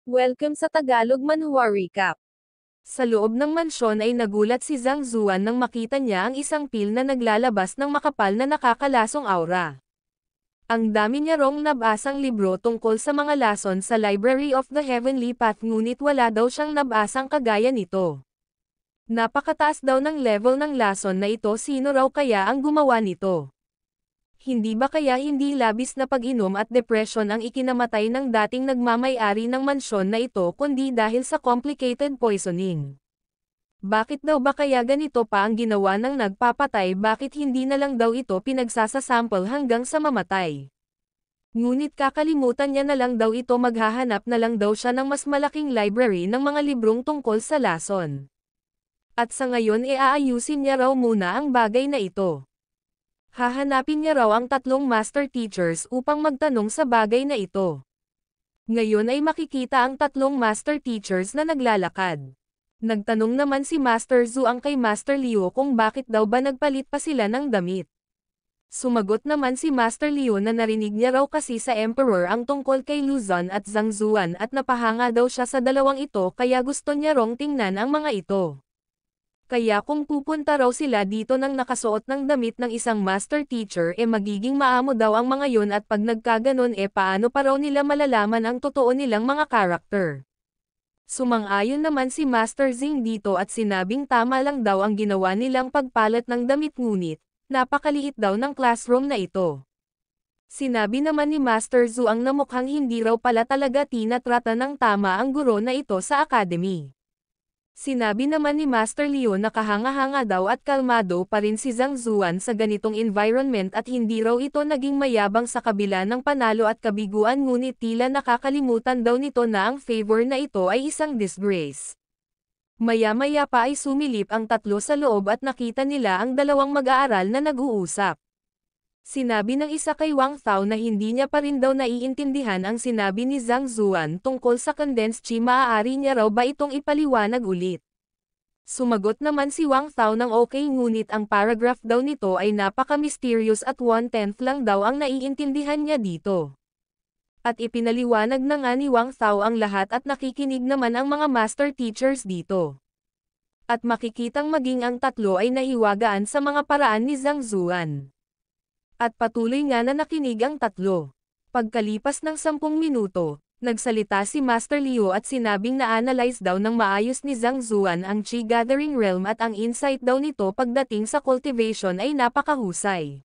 Welcome sa Tagalog Manhwa Recap. Sa loob ng mansyon ay nagulat si Zhang Zuan nang makita niya ang isang pil na naglalabas ng makapal na nakakalasong aura. Ang dami niya rong nabasang libro tungkol sa mga lason sa Library of the Heavenly Path, ngunit wala daw siyang nabasang kagaya nito. Napakataas daw ng level ng lason na ito, sino raw kaya ang gumawa nito? Hindi ba kaya hindi labis na pag-inom at depression ang ikinamatay ng dating nagmamay-ari ng mansyon na ito, kundi dahil sa complicated poisoning? Bakit daw ba kaya ganito pa ang ginawa ng nagpapatay? Bakit hindi na lang daw ito pinagsasasample hanggang sa mamatay? Ngunit kakalimutan niya na lang daw ito, maghahanap na lang daw siya ng mas malaking library ng mga librong tungkol sa lason. At sa ngayon aayusin niya raw muna ang bagay na ito. Hahanapin niya raw ang 3 master teachers upang magtanong sa bagay na ito. Ngayon ay makikita ang 3 master teachers na naglalakad. Nagtanong naman si Master Zhuang kay Master Liu kung bakit daw ba nagpalit pa sila ng damit. Sumagot naman si Master Liu na narinig niya raw kasi sa Emperor ang tungkol kay Luzon at Zhang Zuan at napahanga daw siya sa dalawang ito, kaya gusto niya rong tingnan ang mga ito. Kaya kung pupunta raw sila dito nang nakasuot ng damit ng isang master teacher, magiging maamo daw ang mga yun, at pag nagkaganon paano pa raw nila malalaman ang totoo nilang mga karakter? Sumang-ayon naman si Master Zing dito at sinabing tama lang daw ang ginawa nilang pagpalit ng damit, ngunit napakaliit daw ng classroom na ito. Sinabi naman ni Master Zhuang na mukhang hindi raw pala talaga tinatrata ng tama ang guro na ito sa academy. Sinabi naman ni Master Liu na kahanga-hanga daw at kalmado pa rin si Zhang Zuan sa ganitong environment at hindi raw ito naging mayabang sa kabila ng panalo at kabiguan, ngunit tila nakakalimutan daw nito na ang favor na ito ay isang disgrace. Maya-maya pa ay sumilip ang 3 sa loob at nakita nila ang 2 mag-aaral na nag-uusap. Sinabi ng isa kay Wang Thao na hindi niya pa rin daw naiintindihan ang sinabi ni Zhang Zuan tungkol sa condensed chi, maaari niya raw ba itong ipaliwanag ulit? Sumagot naman si Wang Thao ng okay, ngunit ang paragraph daw nito ay napaka-mysterious at 1/10 lang daw ang naiintindihan niya dito. At ipinaliwanag na nga ni Wang Thao ang lahat at nakikinig naman ang mga master teachers dito. At makikitang maging ang 3 ay nahiwagaan sa mga paraan ni Zhang Zuan. At patuloy nga na nakinig ang 3. Pagkalipas ng 10 minuto, nagsalita si Master Liu at sinabing na-analyze daw ng maayos ni Zhang Zuan ang Chi Gathering Realm at ang insight daw nito pagdating sa cultivation ay napakahusay.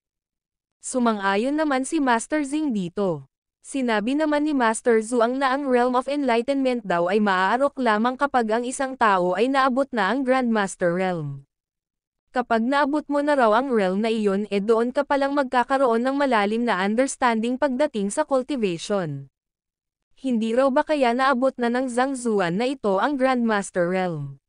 Sumang-ayon naman si Master Zing dito. Sinabi naman ni Master Zhuang na ang Realm of Enlightenment daw ay maaarok lamang kapag ang isang tao ay naabot na ang Grandmaster Realm. Kapag naabot mo na raw ang realm na iyon, doon ka palang magkakaroon ng malalim na understanding pagdating sa cultivation. Hindi raw ba kaya naabot na ng Zhang Zuan na ito ang Grandmaster Realm?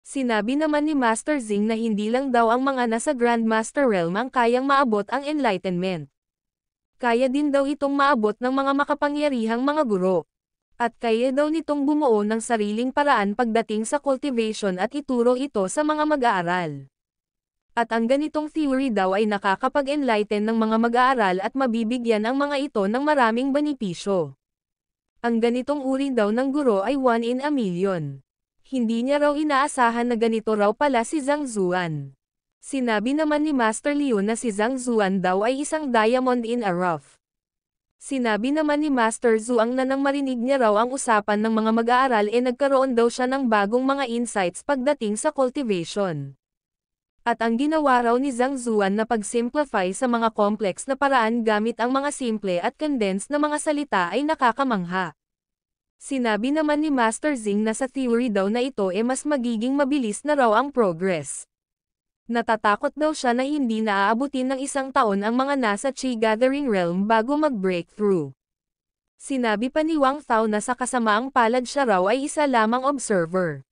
Sinabi naman ni Master Zing na hindi lang daw ang mga nasa Grandmaster Realm ang kayang maabot ang enlightenment. Kaya din daw itong maabot ng mga makapangyarihang mga guro. At kaya daw nitong bumuo ng sariling paraan pagdating sa cultivation at ituro ito sa mga mag-aaral. At ang ganitong theory daw ay nakakapag-enlighten ng mga mag-aaral at mabibigyan ang mga ito ng maraming benepisyo. Ang ganitong uri daw ng guro ay 1 in a million. Hindi niya raw inaasahan na ganito raw pala si Zhang Zuan. Sinabi naman ni Master Liu na si Zhang Zuan daw ay isang diamond in a rough. Sinabi naman ni Master Zhuang na nang marinig niya raw ang usapan ng mga mag-aaral nagkaroon daw siya ng bagong mga insights pagdating sa cultivation. At ang ginawa raw ni Zhang Zuan na pag-simplify sa mga complex na paraan gamit ang mga simple at condensed na mga salita ay nakakamangha. Sinabi naman ni Master Zing na sa theory daw na ito mas magiging mabilis na raw ang progress. Natatakot daw siya na hindi naaabutin ng 1 taon ang mga nasa Chi Gathering Realm bago mag-breakthrough. Sinabi pa ni Wang Thao na sa kasamaang palad siya raw ay isa lamang observer.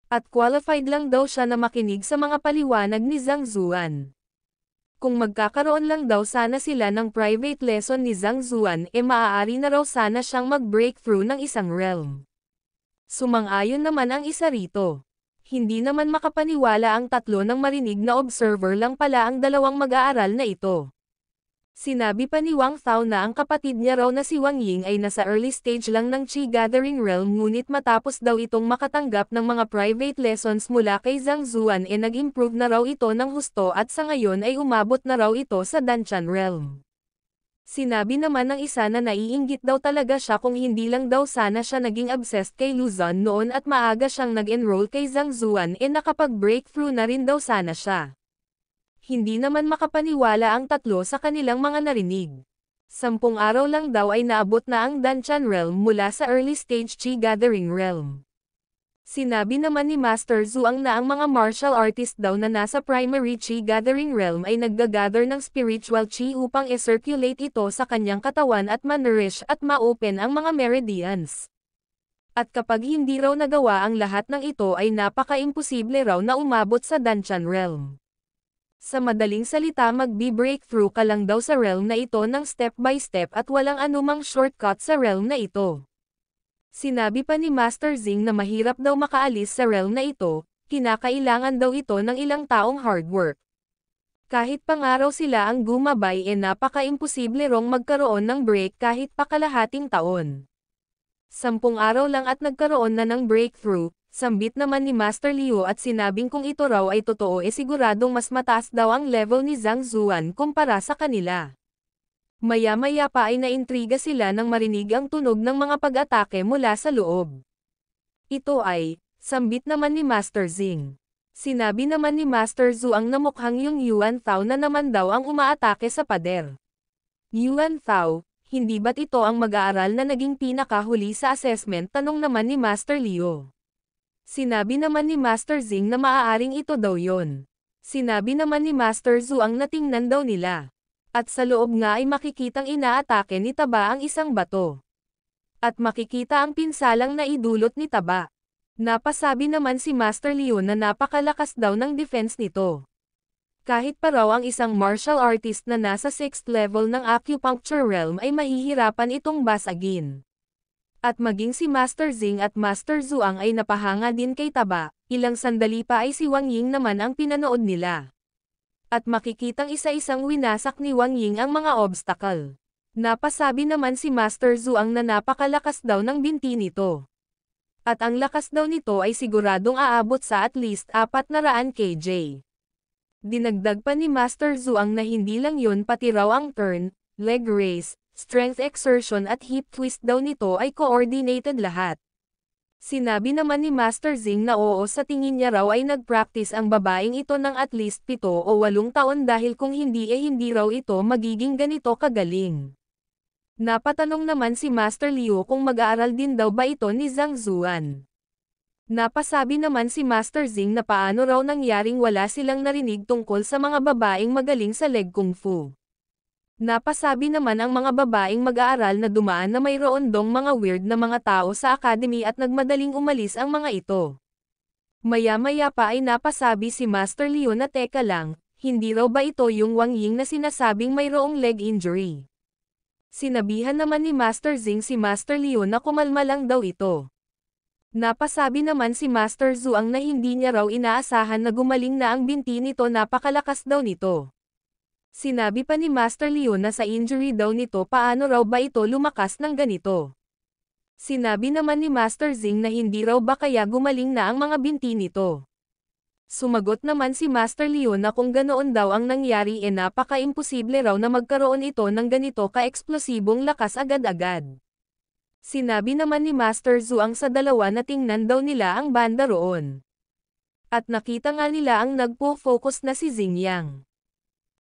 At qualified lang daw siya na makinig sa mga paliwanag ni Zhang Zuan. Kung magkakaroon lang daw sana sila ng private lesson ni Zhang Zuan, maaari na raw sana siyang mag-breakthrough ng isang realm. Sumang-ayon naman ang isa rito. Hindi naman makapaniwala ang 3 nang marinig na observer lang pala ang 2 mag-aaral na ito. Sinabi pa ni Wang Thao na ang kapatid niya raw na si Wang Ying ay nasa early stage lang ng Qi Gathering Realm, ngunit matapos daw itong makatanggap ng mga private lessons mula kay Zhang Zuan nag-improve na raw ito ng husto at sa ngayon ay umabot na raw ito sa Danchan Realm. Sinabi naman ng isa na naiinggit daw talaga siya kung hindi lang daw sana siya naging obsessed kay Luzon noon at maaga siyang nag-enroll kay Zhang Zuan nakapag-breakthrough na rin daw sana siya. Hindi naman makapaniwala ang tatlo sa kanilang mga narinig. 10 araw lang daw ay naabot na ang Danchan Realm mula sa early stage Qi Gathering Realm. Sinabi naman ni Master Zhuang na ang mga martial artist daw na nasa primary Qi Gathering Realm ay naggagather ng spiritual Qi upang i-circulate ito sa kanyang katawan at ma-nourish at ma-open ang mga meridians. At kapag hindi raw nagawa ang lahat ng ito ay napaka-imposible raw na umabot sa Danchan Realm. Sa madaling salita, magbi-breakthrough ka lang daw sa realm na ito ng step by step at walang anumang shortcut sa realm na ito. Sinabi pa ni Master Zing na mahirap daw makaalis sa realm na ito, kinakailangan daw ito ng ilang taong hard work. Kahit pangaraw sila ang gumabay napaka-imposible rong magkaroon ng break kahit pa kalahating taon. 10 araw lang at nagkaroon na ng breakthrough. Sambit naman ni Master Liu at sinabing kung ito raw ay totoo siguradong mas mataas daw ang level ni Zhang Zuan kumpara sa kanila. Maya-maya pa ay naintriga sila nang marinig ang tunog ng mga pag-atake mula sa loob. Ito ay, sambit naman ni Master Zing. Sinabi naman ni Master Zhuang na mukhang yung Yuan Thao na naman daw ang umaatake sa pader. Yuan Thao, hindi ba't ito ang mag-aaral na naging pinakahuli sa assessment? Tanong naman ni Master Liu. Sinabi naman ni Master Zing na maaaring ito daw yon. Sinabi naman ni Master Zhuang na tingnan daw nila. At sa loob nga ay makikitang inaatake ni Taba ang isang bato. At makikita ang pinsalang naidulot ni Taba. Napasabi naman si Master Liu na napakalakas daw ng defense nito. Kahit pa raw ang isang martial artist na nasa 6th level ng acupuncture realm ay mahihirapan itong basagin. At maging si Master Zing at Master Zhuang ay napahanga din kay Taba, ilang sandali pa ay si Wang Ying naman ang pinanood nila. At makikitang isa-isang winasak ni Wang Ying ang mga obstacle. Napasabi naman si Master Zhuang na napakalakas daw ng binti nito. At ang lakas daw nito ay siguradong aabot sa at least 400 kg. Dinagdag pa ni Master Zhuang na hindi lang yun pati raw ang turn, leg raise, strength exertion at hip twist daw nito ay coordinated lahat. Sinabi naman ni Master Zing na oo, sa tingin niya raw ay nag-practice ang babaeng ito ng at least 7 o 8 taon dahil kung hindi hindi raw ito magiging ganito kagaling. Napatanong naman si Master Liu kung mag-aaral din daw ba ito ni Zhang Zuan. Napasabi naman si Master Zing na paano raw nangyaring wala silang narinig tungkol sa mga babaeng magaling sa leg kung fu. Napasabi naman ang mga babaeng mag-aaral na dumaan na mayroon dong mga weird na mga tao sa academy at nagmadaling umalis ang mga ito. Maya-maya pa ay napasabi si Master Liu na teka lang, hindi raw ba ito yung Wang Ying na sinasabing mayroong leg injury? Sinabihan naman ni Master Zing si Master Liu na kumalma lang daw ito. Napasabi naman si Master Zhuang na hindi niya raw inaasahan na gumaling na ang binti nito, napakalakas daw nito. Sinabi pa ni Master Liu na sa injury daw nito paano raw ba ito lumakas ng ganito. Sinabi naman ni Master Zing na hindi raw ba kaya gumaling na ang mga binti nito. Sumagot naman si Master Liu na kung ganoon daw ang nangyari napaka-imposible raw na magkaroon ito ng ganito ka-eksplosibong lakas agad-agad. Sinabi naman ni Master Zhuang sa dalawa na tingnan daw nila ang banda roon. At nakita nga nila ang nagpo-focus na si Zing Yang.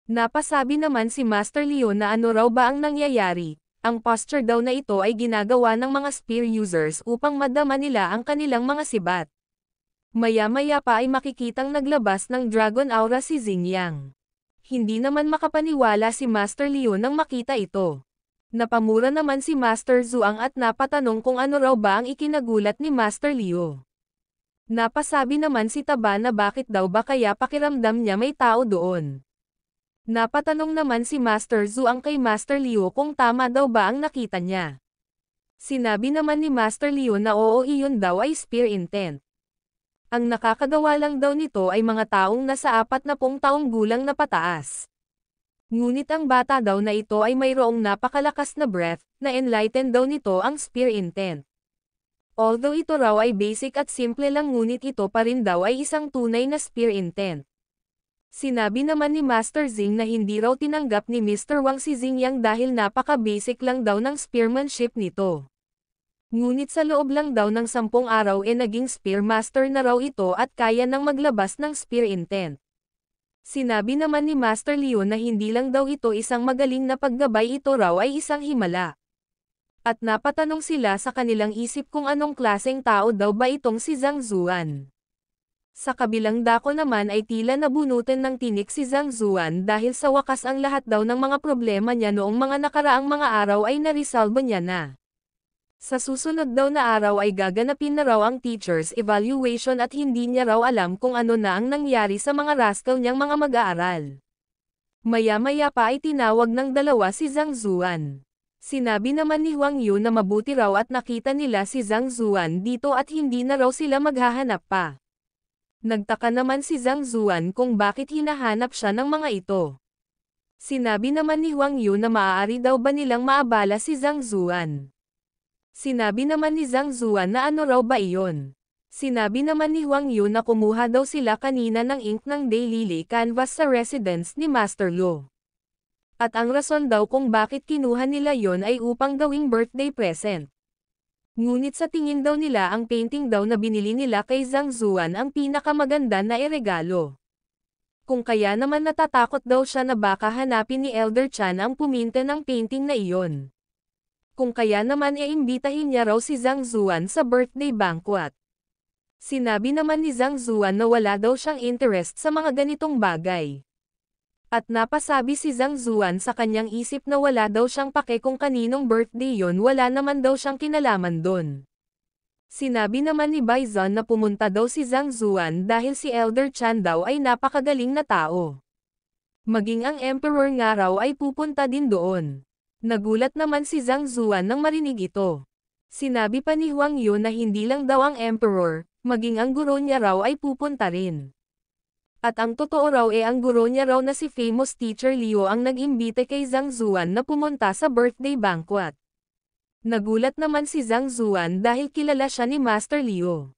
Napasabi naman si Master Liu na ano raw ba ang nangyayari, ang posture daw na ito ay ginagawa ng mga spear users upang madama nila ang kanilang mga sibat. Maya-maya pa ay makikitang naglabas ng Dragon Aura si Zing Yang. Hindi naman makapaniwala si Master Liu nang makita ito. Napamura naman si Master Zhuang at napatanong kung ano raw ba ang ikinagulat ni Master Liu. Napasabi naman si Taba na bakit daw ba kaya pakiramdam niya may tao doon. Napatanong naman si Master Zhuang kay Master Liu kung tama daw ba ang nakita niya. Sinabi naman ni Master Liu na oo, iyon daw ay spear intent. Ang nakakagawa lang daw nito ay mga taong nasa 40 taong gulang na pataas. Ngunit ang bata daw na ito ay mayroong napakalakas na breath, na enlighten daw nito ang spear intent. Although ito raw ay basic at simple lang ngunit ito pa rin daw ay isang tunay na spear intent. Sinabi naman ni Master Zing na hindi raw tinanggap ni Mr. Wang si Zing Yang dahil napaka-basic lang daw ng spearmanship nito. Ngunit sa loob lang daw ng 10 araw naging spear master na raw ito at kaya nang maglabas ng spear intent. Sinabi naman ni Master Liu na hindi lang daw ito isang magaling na paggabay, ito raw ay isang himala. At napatanong sila sa kanilang isip kung anong klaseng tao daw ba itong si Zhang Zuan. Sa kabilang dako naman ay tila nabunutan ng tinik si Zhang Zuan dahil sa wakas ang lahat daw ng mga problema niya noong mga nakaraang mga araw ay naresolve niya na. Sa susunod daw na araw ay gaganapin na raw ang teacher's evaluation at hindi niya raw alam kung ano na ang nangyari sa mga rascal niyang mga mag-aaral. Maya-maya pa ay tinawag ng dalawa si Zhang Zuan. Sinabi naman ni Huang Yu na mabuti raw at nakita nila si Zhang Zuan dito at hindi na raw sila maghahanap pa. Nagtaka naman si Zhang Zuan kung bakit hinahanap siya ng mga ito. Sinabi naman ni Huang Yu na maaari daw ba nilang maabala si Zhang Zuan. Sinabi naman ni Zhang Zuan na ano raw ba iyon. Sinabi naman ni Huang Yu na kumuha daw sila kanina ng ink ng daily canvas sa residence ni Master Lu. At ang rason daw kung bakit kinuha nila yon ay upang gawing birthday present. Ngunit sa tingin daw nila ang painting daw na binili nila kay Zhang Zuan ang pinakamaganda na iregalo. Kung kaya naman natatakot daw siya na baka hanapin ni Elder Chan ang puminta ng painting na iyon. Kung kaya naman iimbitahin niya raw si Zhang Zuan sa birthday banquet. Sinabi naman ni Zhang Zuan na wala daw siyang interest sa mga ganitong bagay. At napasabi si Zhang Zuan sa kanyang isip na wala daw siyang pake kung kaninong birthday yon, wala naman daw siyang kinalaman doon. Sinabi naman ni Baizon na pumunta daw si Zhang Zuan dahil si Elder Chan daw ay napakagaling na tao. Maging ang Emperor nga raw ay pupunta din doon. Nagulat naman si Zhang Zuan nang marinig ito. Sinabi pa ni Huang Yu na hindi lang daw ang Emperor, maging ang guro niya raw ay pupunta rin. At ang totoo raw ang guro niya raw na si famous teacher Liu ang nag-imbite kay Zhang Zuan na pumunta sa birthday banquet. Nagulat naman si Zhang Zuan dahil kilala siya ni Master Liu.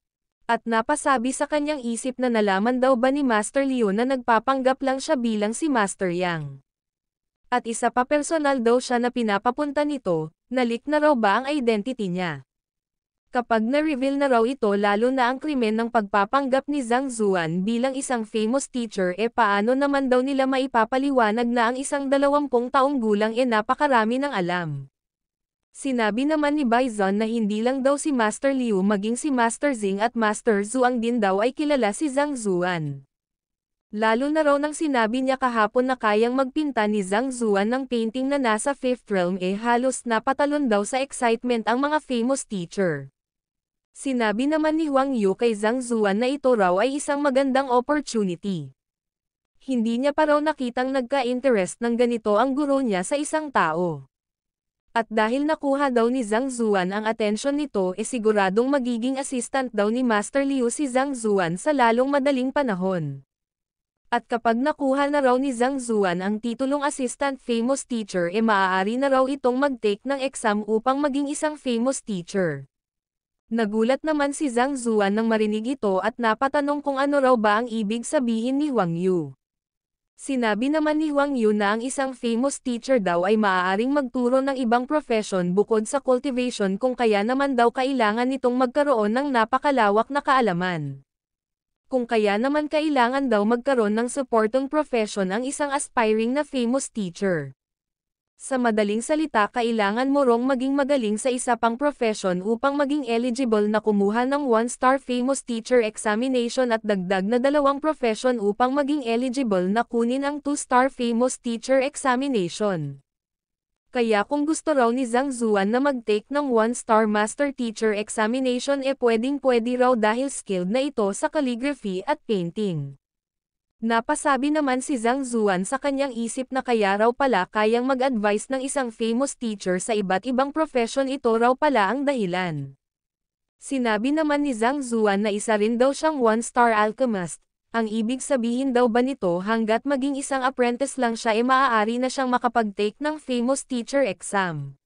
At napasabi sa kanyang isip na nalaman daw ba ni Master Liu na nagpapanggap lang siya bilang si Master Yang. At isa pa personal daw siya na pinapapunta nito, nalik na raw ba ang identity niya. Kapag na-reveal na raw ito lalo na ang krimen ng pagpapanggap ni Zhang Zuan bilang isang famous teacher, paano naman daw nila maipapaliwanag na ang isang 20 taong gulang napakarami ng alam. Sinabi naman ni Baizon na hindi lang daw si Master Liu maging si Master Zing at Master Zhuang din daw ay kilala si Zhang Zuan. Lalo na raw nang sinabi niya kahapon na kayang magpinta ni Zhang Zuan ng painting na nasa 5th realm, halos napatalon daw sa excitement ang mga famous teacher. Sinabi naman ni Huang Yu kay Zhang Zuan na ito raw ay isang magandang opportunity. Hindi niya pa raw nakitang nagka-interest ng ganito ang guro niya sa isang tao. At dahil nakuha daw ni Zhang Zuan ang atensyon nito, siguradong magiging assistant daw ni Master Liu si Zhang Zuan sa lalong madaling panahon. At kapag nakuha na raw ni Zhang Zuan ang titulong assistant famous teacher, maaari na raw itong mag-take ng exam upang maging isang famous teacher. Nagulat naman si Zhang Zuan nang marinig ito at napatanong kung ano raw ba ang ibig sabihin ni Huang Yu. Sinabi naman ni Huang Yu na ang isang famous teacher daw ay maaaring magturo ng ibang profession bukod sa cultivation, kung kaya naman daw kailangan nitong magkaroon ng napakalawak na kaalaman. Kung kaya naman kailangan daw magkaroon ng supporting profession ang isang aspiring na famous teacher. Sa madaling salita, kailangan mo rong maging magaling sa isa pang profession upang maging eligible na kumuha ng 1-star famous teacher examination at dagdag na 2 profession upang maging eligible na kunin ang 2-star famous teacher examination. Kaya kung gusto raw ni Zhang Zuan na mag-take ng 1-star master teacher examination, pwedeng-pwede raw dahil skilled na ito sa calligraphy at painting. Napasabi naman si Zhang Zuan sa kanyang isip na kaya raw pala kayang mag-advise ng isang famous teacher sa iba't ibang profession, ito raw pala ang dahilan. Sinabi naman ni Zhang Zuan na isa rin daw siyang 1-star alchemist. Ang ibig sabihin daw ba nito hanggat maging isang apprentice lang siya maaari na siyang makapag-take ng famous teacher exam.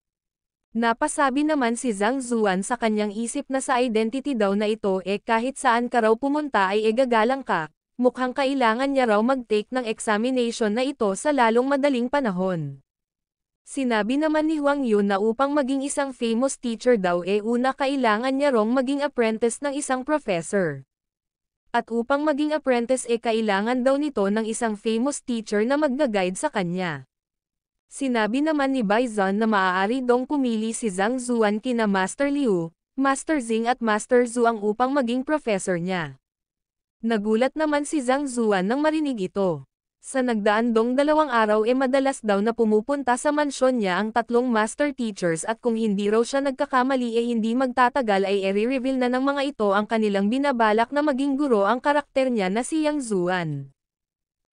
Napasabi naman si Zhang Zuan sa kanyang isip na sa identity daw na ito kahit saan ka raw pumunta ay gagalang ka, mukhang kailangan niya raw mag-take ng examination na ito sa lalong madaling panahon. Sinabi naman ni Huang Yu na upang maging isang famous teacher daw una kailangan niya rong maging apprentice ng isang professor. At upang maging apprentice kailangan daw nito ng isang famous teacher na magga-guide sa kanya. Sinabi naman ni Bai Zhan na maaari dong pumili si Zhang Zuan kina Master Liu, Master Xing at Master Zhu ang upang maging professor niya. Nagulat naman si Zhang Zuan nang marinig ito. Sa nagdaan dong 2 araw madalas daw na pumupunta sa mansyon niya ang 3 master teachers at kung hindi raw siya nagkakamali hindi magtatagal ay i-reveal na ng mga ito ang kanilang binabalak na maging guro ang karakter niya na si Yang Zuan.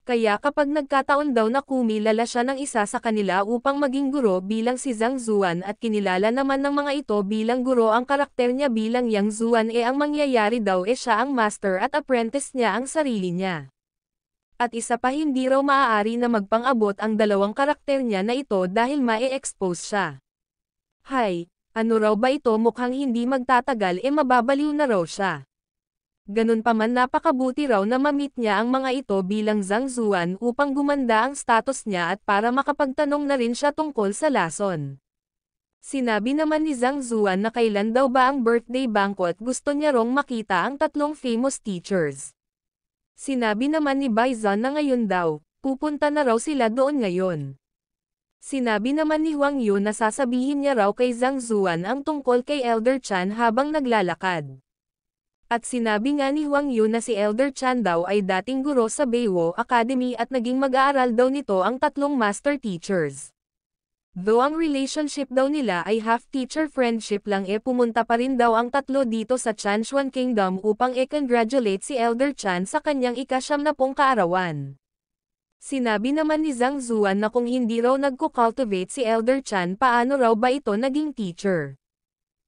Kaya kapag nagkataon daw na kumilala siya ng isa sa kanila upang maging guro bilang si Zhang Zuan at kinilala naman ng mga ito bilang guro ang karakter niya bilang Yang Zuan ang mangyayari daw siya ang master at apprentice niya ang sarili niya. At isa pa hindi raw maaari na magpang-abot ang 2 karakter niya na ito dahil ma-expose siya. Hay, ano raw ba ito mukhang hindi magtatagal mababaliw na raw siya. Ganun pa man napakabuti raw na ma-meet niya ang mga ito bilang Zhang Zuan upang gumanda ang status niya at para makapagtanong na rin siya tungkol sa lason. Sinabi naman ni Zhang Zuan na kailan daw ba ang birthday banquet gusto niya rong makita ang 3 famous teachers. Sinabi naman ni Bai Zhan na ngayon daw, pupunta na raw sila doon ngayon. Sinabi naman ni Huang Yu na sasabihin niya raw kay Zhang Zuan ang tungkol kay Elder Chan habang naglalakad. At sinabi nga ni Huang Yu na si Elder Chan daw ay dating guro sa Beiwo Academy at naging mag-aaral daw nito ang 3 master teachers. Though ang relationship daw nila ay half-teacher friendship lang pumunta pa rin daw ang 3 dito sa Chanshuan Kingdom upang congratulate si Elder Chan sa kanyang ika-70 kaarawan. Sinabi naman ni Zhang Zuan na kung hindi raw nagko-cultivate si Elder Chan paano raw ba ito naging teacher.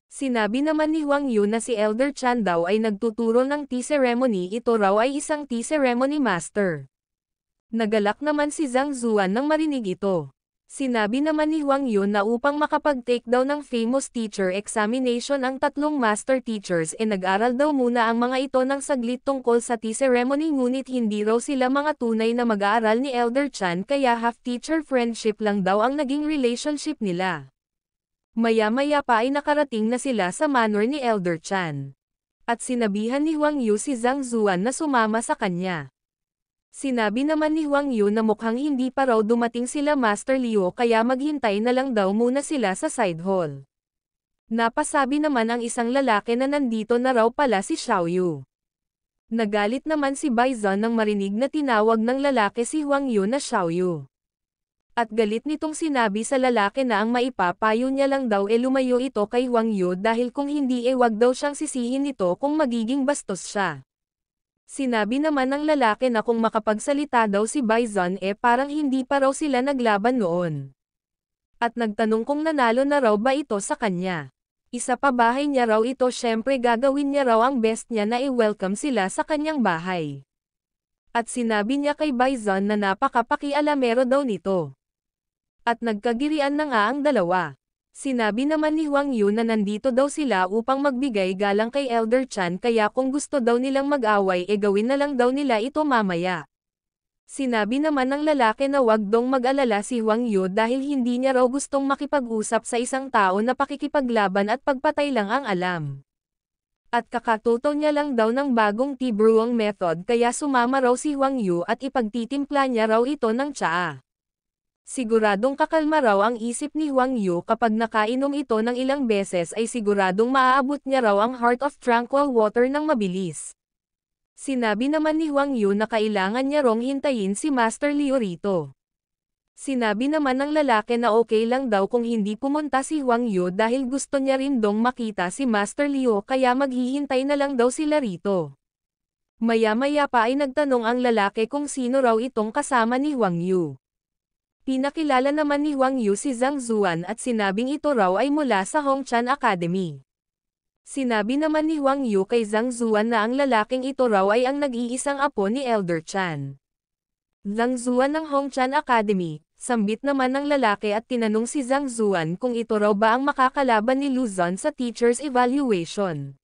Sinabi naman ni Huang Yu na si Elder Chan daw ay nagtuturo ng tea ceremony ito raw ay isang tea ceremony master. Nagalak naman si Zhang Zuan nang marinig ito. Sinabi naman ni Huang Yu na upang makapag-take daw ng famous teacher examination ang 3 master teachers nag-aral daw muna ang mga ito ng saglit tungkol sa tea ceremony ngunit hindi raw sila mga tunay na mag-aaral ni Elder Chan kaya half-teacher friendship lang daw ang naging relationship nila. Maya-maya pa ay nakarating na sila sa manor ni Elder Chan. At sinabihan ni Huang Yu si Zhang Zuan na sumama sa kanya. Sinabi naman ni Huang Yu na mukhang hindi pa raw dumating sila Master Liu kaya maghintay na lang daw muna sila sa side hall. Napasabi naman ang isang lalaki na nandito na raw pala si Xiaoyu. Nagalit naman si Bai Zhan nang marinig na tinawag ng lalaki si Huang Yu na Xiaoyu. At galit nitong sinabi sa lalaki na ang maipapayo niya lang daw lumayo ito kay Huang Yu dahil kung hindi wag daw siyang sisihin nito kung magiging bastos siya. Sinabi naman ng lalaki na kung makapagsalita daw si Bai Zhan parang hindi pa raw sila naglaban noon. At nagtanong kung nanalo na raw ba ito sa kanya. Isa pa bahay niya raw ito syempre gagawin niya raw ang best niya na i-welcome sila sa kanyang bahay. At sinabi niya kay Bai Zhan na napakapakialamero daw nito. At nagkagirian na nga ang dalawa. Sinabi naman ni Huang Yu na nandito daw sila upang magbigay galang kay Elder Chan kaya kung gusto daw nilang mag-away gawin na lang daw nila ito mamaya. Sinabi naman ng lalaki na wag dong mag-alala si Huang Yu dahil hindi niya raw gustong makipag-usap sa isang tao na pakikipaglaban at pagpatay lang ang alam. At kakatuto niya lang daw ng bagong tea brewing method kaya sumama raw si Huang Yu at ipagtitimpla niya raw ito ng tsaa. Siguradong kakalma raw ang isip ni Huang Yu kapag nakainom ito ng ilang beses ay siguradong maaabot niya raw ang Heart of Tranquil Water ng mabilis. Sinabi naman ni Huang Yu na kailangan niya rong hintayin si Master Liu rito. Sinabi naman ng lalaki na okay lang daw kung hindi pumunta si Huang Yu dahil gusto niya rin dong makita si Master Liu kaya maghihintay na lang daw sila rito. Maya-maya pa ay nagtanong ang lalaki kung sino raw itong kasama ni Huang Yu. Pinakilala naman ni Huang Yu si Zhang Zuan at sinabing ito raw ay mula sa Hongchan Academy. Sinabi naman ni Huang Yu kay Zhang Zuan na ang lalaking ito raw ay ang nag-iisang apo ni Elder Chan. Zhang Zuan ng Hongchan Academy, sambit naman ng lalaki at tinanong si Zhang Zuan kung ito raw ba ang makakalaban ni Luzon sa teacher's evaluation.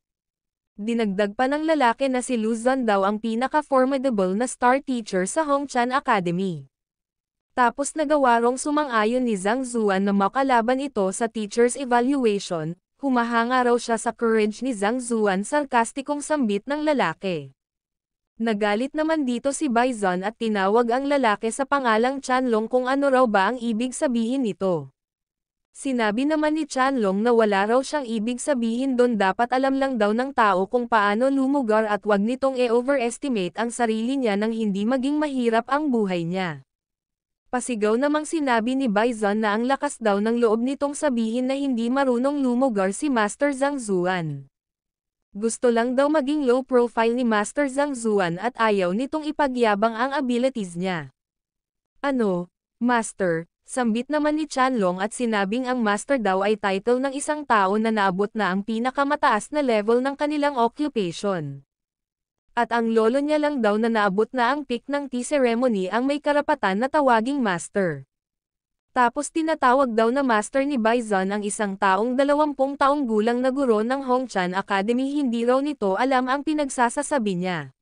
Dinagdag pa ng lalaki na si Luzon daw ang pinaka-formidable na star teacher sa Hongchan Academy. Tapos nagawarong sumang-ayon ni Zhang Zuan na makalaban ito sa teacher's evaluation. Humahanga raw siya sa courage ni Zhang Zuan, sarkastikong sambit ng lalaki. Nagalit naman dito si Baizon at tinawag ang lalaki sa pangalang Chanlong kung ano raw ba ang ibig sabihin nito. Sinabi naman ni Chanlong na wala raw siyang ibig sabihin doon, dapat alam lang daw ng tao kung paano lumugar at wag nitong e-overestimate ang sarili niya nang hindi maging mahirap ang buhay niya. Pasigaw namang sinabi ni Baizon na ang lakas daw ng loob nitong sabihin na hindi marunong lumugar si Master Zhang Zuan. Gusto lang daw maging low profile ni Master Zhang Zuan at ayaw nitong ipagyabang ang abilities niya. Ano, Master? Sambit naman ni Chanlong at sinabing ang Master daw ay title ng isang tao na naabot na ang pinakamataas na level ng kanilang occupation. At ang lolo niya lang daw na naabot na ang peak ng tea ceremony ang may karapatan na tawaging Master. Tapos tinatawag daw na Master ni Baizon ang isang taong 20 taong gulang na guro ng Hongchan Academy. Hindi raw nito alam ang pinagsasasabi niya.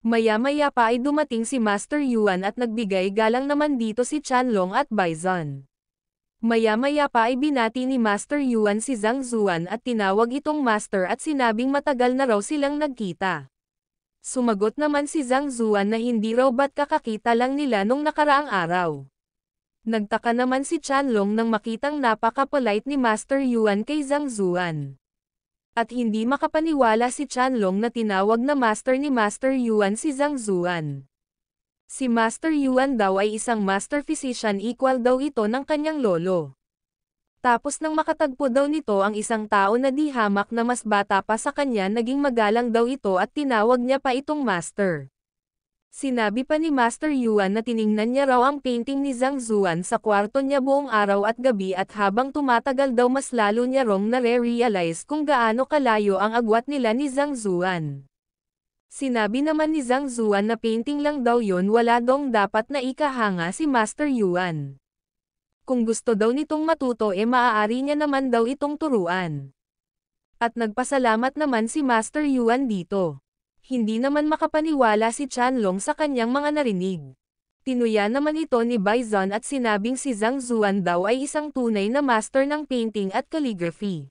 Maya-maya pa ay dumating si Master Yuan at nagbigay galang naman dito si Chanlong at Baizon. Maya-maya pa ay binati ni Master Yuan si Zhang Zuan at tinawag itong Master at sinabing matagal na raw silang nagkita. Sumagot naman si Zhang Zuan na hindi raw ba't kakakita lang nila nung nakaraang araw. Nagtaka naman si Chanlong nang makitang napaka-polite ni Master Yuan kay Zhang Zuan. At hindi makapaniwala si Chanlong na tinawag na Master ni Master Yuan si Zhang Zuan. Si Master Yuan daw ay isang master physician, equal daw ito ng kanyang lolo. Tapos nang makatagpo daw nito ang isang tao na di hamak na mas bata pa sa kanya, naging magalang daw ito at tinawag niya pa itong Master. Sinabi pa ni Master Yuan na tiningnan niya raw ang painting ni Zhang Zuan sa kwarto niya buong araw at gabi at habang tumatagal daw mas lalo niya rong nare-realize kung gaano kalayo ang agwat nila ni Zhang Zuan. Sinabi naman ni Zhang Zuan na painting lang daw yun, wala dong dapat na ikahanga si Master Yuan. Kung gusto daw nitong matuto maaari niya naman daw itong turuan. At nagpasalamat naman si Master Yuan dito. Hindi naman makapaniwala si Chanlong sa kanyang mga narinig. Tinuya naman ito ni Baizon at sinabing si Zhang Zuan daw ay isang tunay na master ng painting at calligraphy.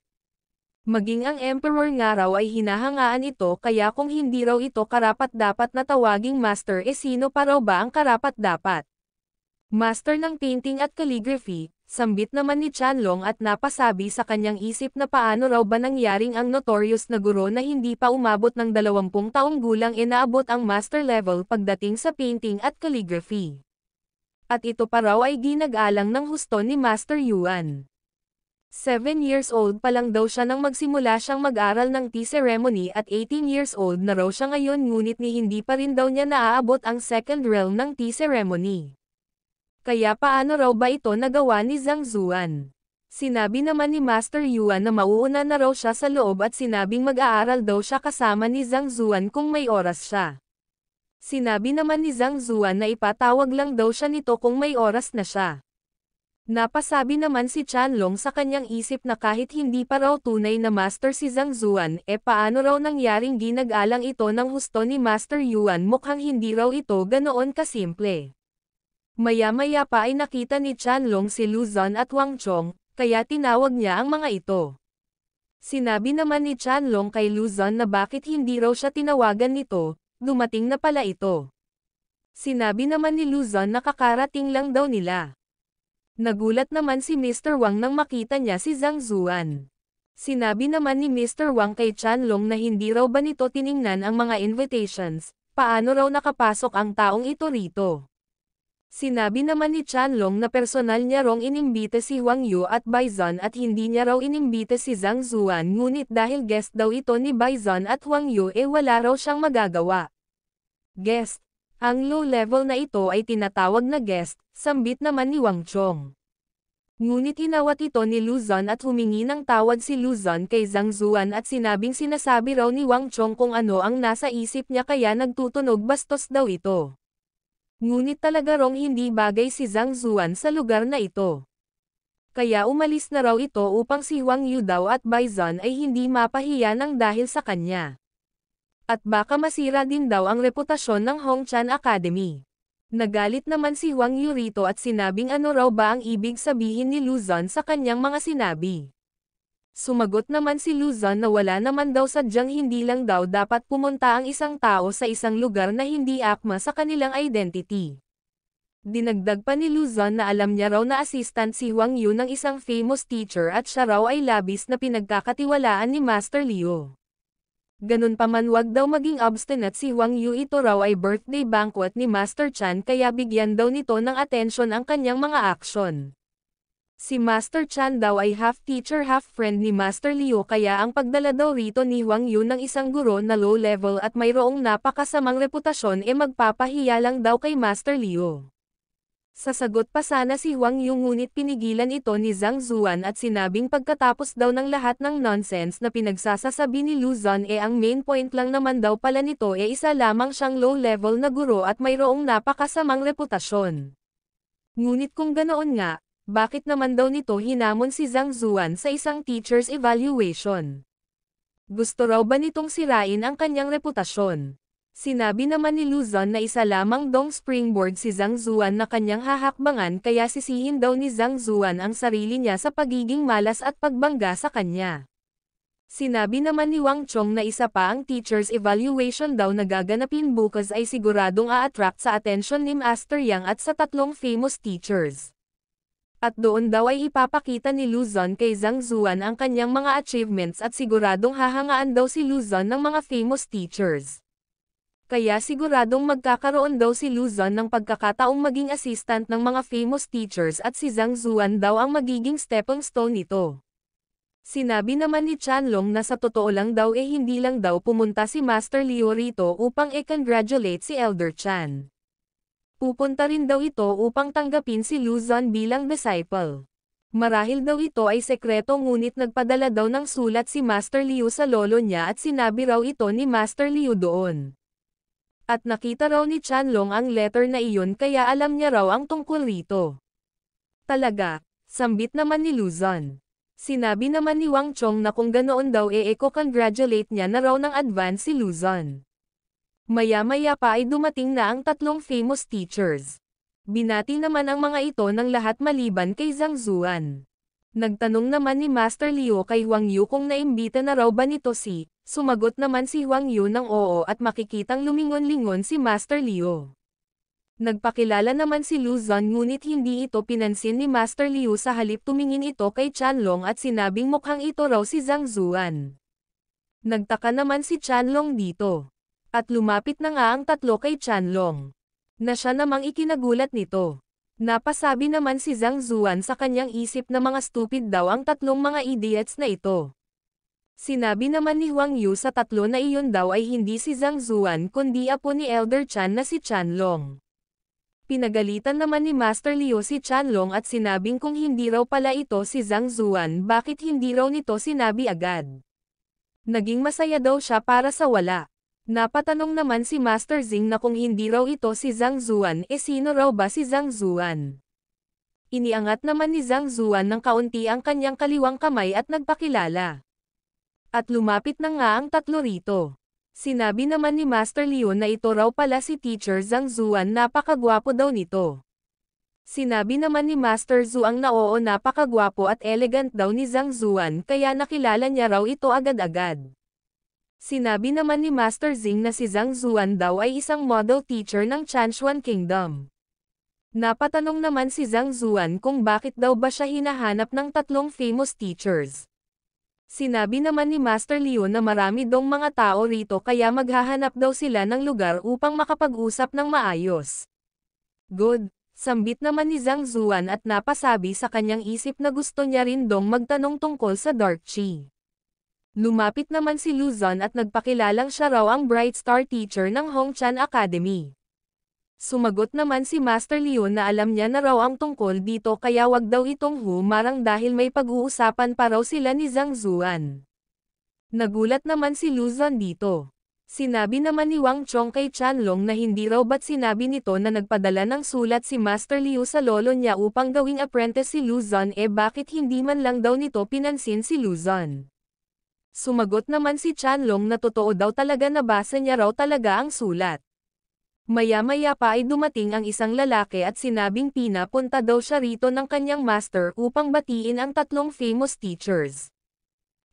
Maging ang Emperor nga raw ay hinahangaan ito, kaya kung hindi raw ito karapat-dapat na tawaging master, sino pa raw ba ang karapat-dapat? Master ng painting at calligraphy, sambit naman ni Chanlong at napasabi sa kanyang isip na paano raw ba nangyaring ang notorious na guro na hindi pa umabot ng 20 taong gulang naabot ang master level pagdating sa painting at calligraphy. At ito pa raw ay ginagalang ng husto ni Master Yuan. 7 years old pa lang daw siya nang magsimula siyang mag-aral ng tea ceremony at 18 years old na raw siya ngayon, ngunit hindi pa rin daw niya naaabot ang second realm ng tea ceremony. Kaya paano raw ba ito nagawa ni Zhang Zuan? Sinabi naman ni Master Yuan na mauuna na raw siya sa loob at sinabing mag-aaral daw siya kasama ni Zhang Zuan kung may oras siya. Sinabi naman ni Zhang Zuan na ipatawag lang daw siya nito kung may oras na siya. Napasabi naman si Chanlong sa kanyang isip na kahit hindi pa raw tunay na master si Zhang Zuan, paano raw nangyaring ginagalang ito ng husto ni Master Yuan? Mukhang hindi raw ito ganoon kasimple. Maya-maya pa ay nakita ni Chanlong si Luzon at Wang Chong, kaya tinawag niya ang mga ito. Sinabi naman ni Chanlong kay Luzon na bakit hindi raw siya tinawagan nito, dumating na pala ito. Sinabi naman ni Luzon na kakarating lang daw nila. Nagulat naman si Mr. Wang nang makita niya si Zhang Zuan. Sinabi naman ni Mr. Wang kay Chanlong na hindi raw ba nito tiningnan ang mga invitations, paano raw nakapasok ang taong ito rito. Sinabi naman ni Chanlong na personal niya rong inimbite si Huang Yu at Baizon at hindi niya raw inimbite si Zhang Zuan, ngunit dahil guest daw ito ni Baizon at Huang Yu wala raw siyang magagawa. Guest. Ang low level na ito ay tinatawag na guest, sambit naman ni Wang Chong. Ngunit inawat ito ni Luzon at humingi ng tawad si Luzon kay Zhang Zuan at sinabing sinasabi raw ni Wang Chong kung ano ang nasa isip niya kaya nagtutunog bastos daw ito. Ngunit talaga rong hindi bagay si Zhang Zuan sa lugar na ito. Kaya umalis na raw ito upang si Huang Yu daw at Baizon ay hindi mapahiya ng dahil sa kanya. At baka masira din daw ang reputasyon ng Hongchan Academy. Nagalit naman si Huang Yu rito at sinabing ano raw ba ang ibig sabihin ni Luzon sa kanyang mga sinabi. Sumagot naman si Luzon na wala naman daw sadyang hindi lang daw dapat pumunta ang isang tao sa isang lugar na hindi akma sa kanilang identity. Dinagdag pa ni Luzon na alam niya raw na assistant si Huang Yu ng isang famous teacher at siya raw ay labis na pinagkakatiwalaan ni Master Liu. Ganun pa man wag daw maging obstinate si Huang Yu, ito raw ay birthday banquet ni Master Chan kaya bigyan daw nito ng atensyon ang kanyang mga aksyon. Si Master Chan daw ay half teacher half friend ni Master Liu kaya ang pagdala daw rito ni Huang Yu ng isang guro na low level at mayroong napakasamang reputasyon magpapahiya lang daw kay Master Liu. Sasagot pa sana si Huang Yu ngunit pinigilan ito ni Zhang Zuan at sinabing pagkatapos daw ng lahat ng nonsense na pinagsasasabi ni Luzon ang main point lang naman daw pala nito isa lamang siyang low level na guro at mayroong napakasamang reputasyon. Ngunit kung ganoon nga, bakit naman daw nito hinamon si Zhang Zuan sa isang teacher's evaluation? Gusto raw ba nitong sirain ang kanyang reputasyon? Sinabi naman ni Luzon na isa lamang dong springboard si Zhang Zuan na kanyang hahakbangan kaya sisihin daw ni Zhang Zuan ang sarili niya sa pagiging malas at pagbangga sa kanya. Sinabi naman ni Wang Chong na isa pa ang teacher's evaluation daw na gaganapin bukas ay siguradong a-attract sa atensyon ni Master Yang at sa tatlong famous teachers. At doon daw ay ipapakita ni Luzon kay Zhang Zuan ang kanyang mga achievements at siguradong hahangaan daw si Luzon ng mga famous teachers. Kaya siguradong magkakaroon daw si Luzon ng pagkakataong maging assistant ng mga famous teachers at si Zhang Zuan daw ang magiging stepping stone nito. Sinabi naman ni Chanlong na sa totoo lang daw hindi lang daw pumunta si Master Liu rito upang congratulate si Elder Chan. Pupunta rin daw ito upang tanggapin si Luzon bilang disciple. Marahil daw ito ay sekreto ngunit nagpadala daw ng sulat si Master Liu sa lolo niya at sinabi raw ito ni Master Liu doon. At nakita raw ni Chanlong ang letter na iyon kaya alam niya raw ang tungkol rito. Talaga, sambit naman ni Luzon. Sinabi naman ni Wang Chong na kung ganoon daw congratulate niya na raw ng advance si Luzon. Maya-maya pa ay dumating na ang tatlong famous teachers. Binati naman ang mga ito ng lahat maliban kay Zhang Zuan. Nagtanong naman ni Master Liu kay Huang Yu kung naimbita na raw ba nito sumagot naman si Huang Yu ng oo at makikitang lumingon-lingon si Master Liu. Nagpakilala naman si Luzon ngunit hindi ito pinansin ni Master Liu sa halip tumingin ito kay Chanlong at sinabing mukhang ito raw si Zhang Zuan. Nagtaka naman si Chanlong dito. At lumapit na nga ang tatlo kay Chanlong. Na siya namang ikinagulat nito. Napasabi naman si Zhang Zuan sa kanyang isip na mga stupid daw ang tatlong mga idiots na ito. Sinabi naman ni Huang Yu sa tatlo na iyon daw ay hindi si Zhang Zuan kundi apo ni Elder Chan na si Chanlong. Pinagalitan naman ni Master Liu si Chanlong at sinabing kung hindi raw pala ito si Zhang Zuan bakit hindi raw nito sinabi agad. Naging masaya daw siya para sa wala. Napatanong naman si Master Zing na kung hindi raw ito si Zhang Zuan sino raw ba si Zhang Zuan? Iniangat naman ni Zhang Zuan ng kaunti ang kanyang kaliwang kamay at nagpakilala. At lumapit na nga ang tatlo rito. Sinabi naman ni Master Liu na ito raw pala si Teacher Zhang Zuan napakagwapo daw nito. Sinabi naman ni Master Zhuang na oo napakagwapo at elegant daw ni Zhang Zuan kaya nakilala niya raw ito agad-agad. Sinabi naman ni Master Zing na si Zhang Zuan daw ay isang model teacher ng Chanshuan Kingdom. Napatanong naman si Zhang Zuan kung bakit daw ba siya hinahanap ng tatlong famous teachers. Sinabi naman ni Master Liu na marami dong mga tao rito kaya maghahanap daw sila ng lugar upang makapag-usap ng maayos. Good, sambit naman ni Zhang Zuan at napasabi sa kanyang isip na gusto niya rin dong magtanong tungkol sa Dark Chi. Lumapit naman si Luzon at nagpakilalang siya raw ang Bright Star teacher ng Hongchan Academy. Sumagot naman si Master Leon na alam niya na raw ang tungkol dito kaya wag daw itong humarang dahil may pag-uusapan pa raw sila ni Zhang Zuan. Nagulat naman si Luzon dito. Sinabi naman ni Wang Chong kay Chanlong na hindi raw ba't sinabi nito na nagpadala ng sulat si Master Liu sa lolo niya upang gawing apprentice si Luzon bakit hindi man lang daw nito pinansin si Luzon. Sumagot naman si Chanlong na totoo daw talaga nabasa niya raw talaga ang sulat. Maya-maya pa ay dumating ang isang lalaki at sinabing pinapunta daw siya rito ng kanyang master upang batiin ang tatlong famous teachers.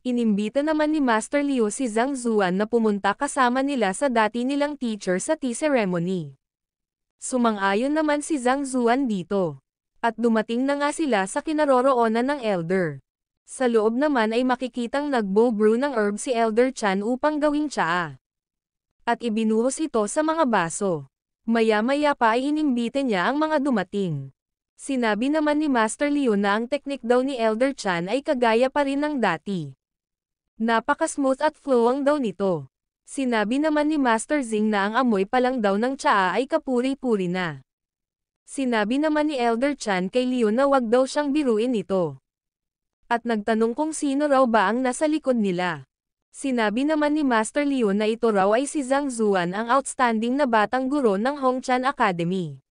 Inimbita naman ni Master Liu si Zhang Zuan na pumunta kasama nila sa dati nilang teacher sa tea ceremony. Sumang-ayon naman si Zhang Zuan dito. At dumating na nga sila sa kinaroroonan ng elder. Sa loob naman ay makikitang nagbo-brew ng herb si Elder Chan upang gawing tsaa. At ibinuhos ito sa mga baso. Maya-maya pa ay inimbite niya ang mga dumating. Sinabi naman ni Master Liu na ang teknik daw ni Elder Chan ay kagaya pa rin ng dati. Napaka-smooth at flowing daw nito. Sinabi naman ni Master Zing na ang amoy pa lang daw ng tsaa ay kapuri-puri na. Sinabi naman ni Elder Chan kay Leon na wag daw siyang biruin ito. At nagtanong kung sino raw ba ang nasa likod nila. Sinabi naman ni Master Leon na ito raw ay si Zhang Zuan ang outstanding na batang guro ng Hongchan Academy.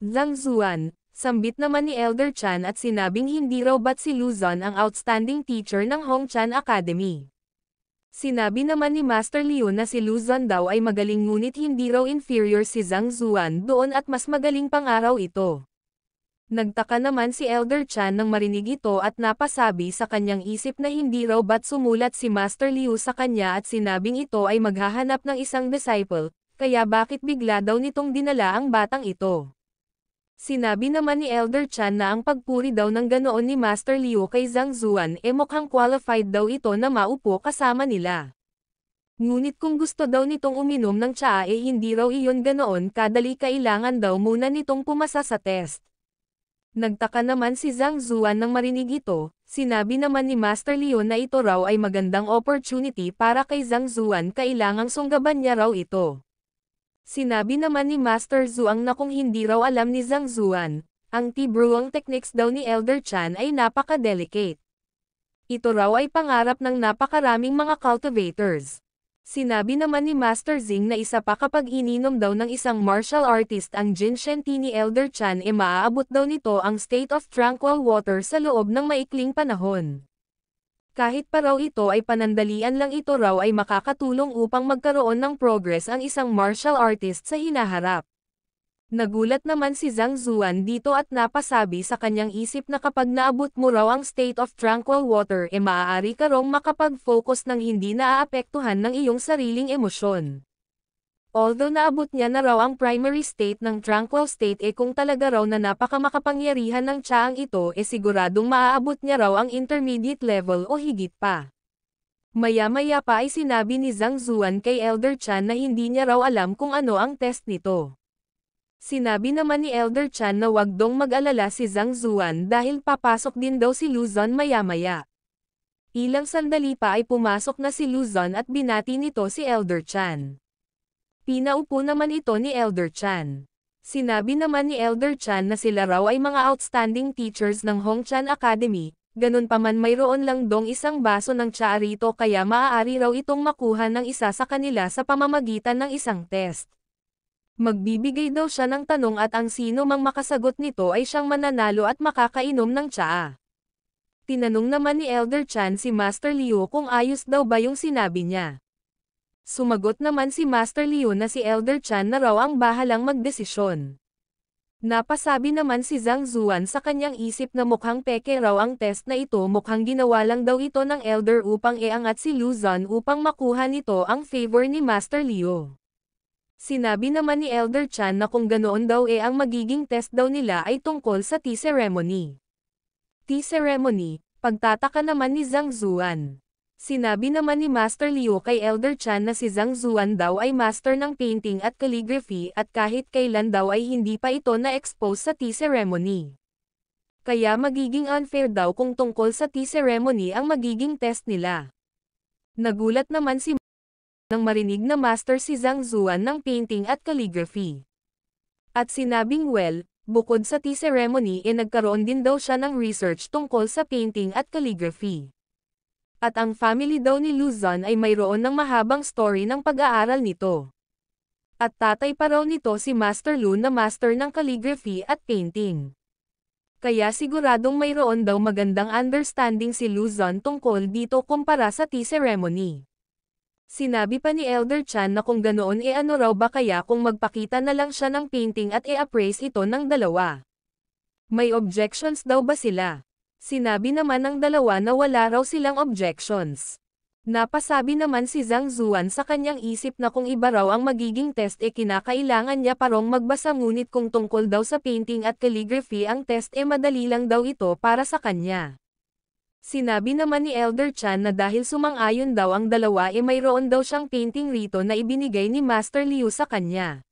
Zhang Zuan, sambit naman ni Elder Chan at sinabing hindi raw ba't si Luzon ang outstanding teacher ng Hongchan Academy. Sinabi naman ni Master Leon na si Luzon daw ay magaling ngunit hindi raw inferior si Zhang Zuan doon at mas magaling pang araw ito. Nagtaka naman si Elder Chan nang marinig ito at napasabi sa kanyang isip na hindi raw ba't sumulat si Master Liu sa kanya at sinabing ito ay maghahanap ng isang disciple, kaya bakit bigla daw nitong dinala ang batang ito. Sinabi naman ni Elder Chan na ang pagpuri daw ng ganoon ni Master Liu kay Zhang Zuan mukhang qualified daw ito na maupo kasama nila. Ngunit kung gusto daw nitong uminom ng tsaa hindi raw iyon ganoon kadali kailangan daw muna nitong pumasa sa test. Nagtaka naman si Zhang Zuan nang marinig ito, sinabi naman ni Master Liu na ito raw ay magandang opportunity para kay Zhang Zuan kailangang sunggaban niya raw ito. Sinabi naman ni Master Zuang na kung hindi raw alam ni Zhang Zuan, ang tea brewing techniques daw ni Elder Chan ay napaka-delicate. Ito raw ay pangarap ng napakaraming mga cultivators. Sinabi naman ni Master Zing na isa pa kapag ininom daw ng isang martial artist ang ginseng tea ni Elder Chan maaabot daw nito ang state of tranquil water sa loob ng maikling panahon. Kahit pa raw ito ay panandalian lang ito raw ay makakatulong upang magkaroon ng progress ang isang martial artist sa hinaharap. Nagulat naman si Zhang Zuan dito at napasabi sa kanyang isip na kapag naabot mo raw ang state of tranquil water maaari ka raw makapag-focus ng hindi naaapektuhan ng iyong sariling emosyon. Although naabot niya na raw ang primary state ng tranquil state kung talaga raw na napakamakapangyarihan ng tsaang ito siguradong maaabot niya raw ang intermediate level o higit pa. Maya-maya pa ay sinabi ni Zhang Zuan kay Elder Chan na hindi niya raw alam kung ano ang test nito. Sinabi naman ni Elder Chan na wag dong mag-alala si Zhang Zuan dahil papasok din daw si Luzon maya-maya. Ilang sandali pa ay pumasok na si Luzon at binati nito si Elder Chan. Pinaupo naman ito ni Elder Chan. Sinabi naman ni Elder Chan na sila raw ay mga outstanding teachers ng Hongchan Academy, ganun pa man mayroon lang dong isang baso ng tsaa rito kaya maaari raw itong makuha ng isa sa kanila sa pamamagitan ng isang test. Magbibigay daw siya ng tanong at ang sino mang makasagot nito ay siyang mananalo at makakainom ng tsaa. Tinanong naman ni Elder Chan si Master Liu kung ayos daw ba yung sinabi niya. Sumagot naman si Master Liu na si Elder Chan na raw ang bahalang magdesisyon. Napasabi naman si Zhang Zuan sa kanyang isip na mukhang peke raw ang test na ito mukhang ginawa lang daw ito ng Elder upang iangat si Luzon upang makuha nito ang favor ni Master Liu. Sinabi naman ni Elder Chan na kung ganoon daw ang magiging test daw nila ay tungkol sa tea ceremony. Tea ceremony, pagtataka naman ni Zhang Zuan. Sinabi naman ni Master Liu kay Elder Chan na si Zhang Zuan daw ay master ng painting at calligraphy at kahit kailan daw ay hindi pa ito na-expose sa tea ceremony. Kaya magiging unfair daw kung tungkol sa tea ceremony ang magiging test nila. Nagulat naman si nang marinig na master si Zhang Zuan ng painting at calligraphy. At sinabing bukod sa tea ceremony nagkaroon din daw siya ng research tungkol sa painting at calligraphy. At ang family daw ni Luzon ay mayroon ng mahabang story ng pag-aaral nito. At tatay pa raw nito si Master Lu na master ng calligraphy at painting. Kaya siguradong mayroon daw magandang understanding si Luzon tungkol dito kumpara sa tea ceremony. Sinabi pa ni Elder Chan na kung ganoon ano raw ba kaya kung magpakita na lang siya ng painting at i-appraise ito ng dalawa. May objections daw ba sila? Sinabi naman ng dalawa na wala raw silang objections. Napasabi naman si Zhang Zuan sa kanyang isip na kung iba raw ang magiging test kinakailangan niya parong magbasa ngunit kung tungkol daw sa painting at calligraphy ang test madali lang daw ito para sa kanya. Sinabi naman ni Elder Chan na dahil sumang-ayon daw ang dalawa mayroon daw siyang painting rito na ibinigay ni Master Liu sa kanya.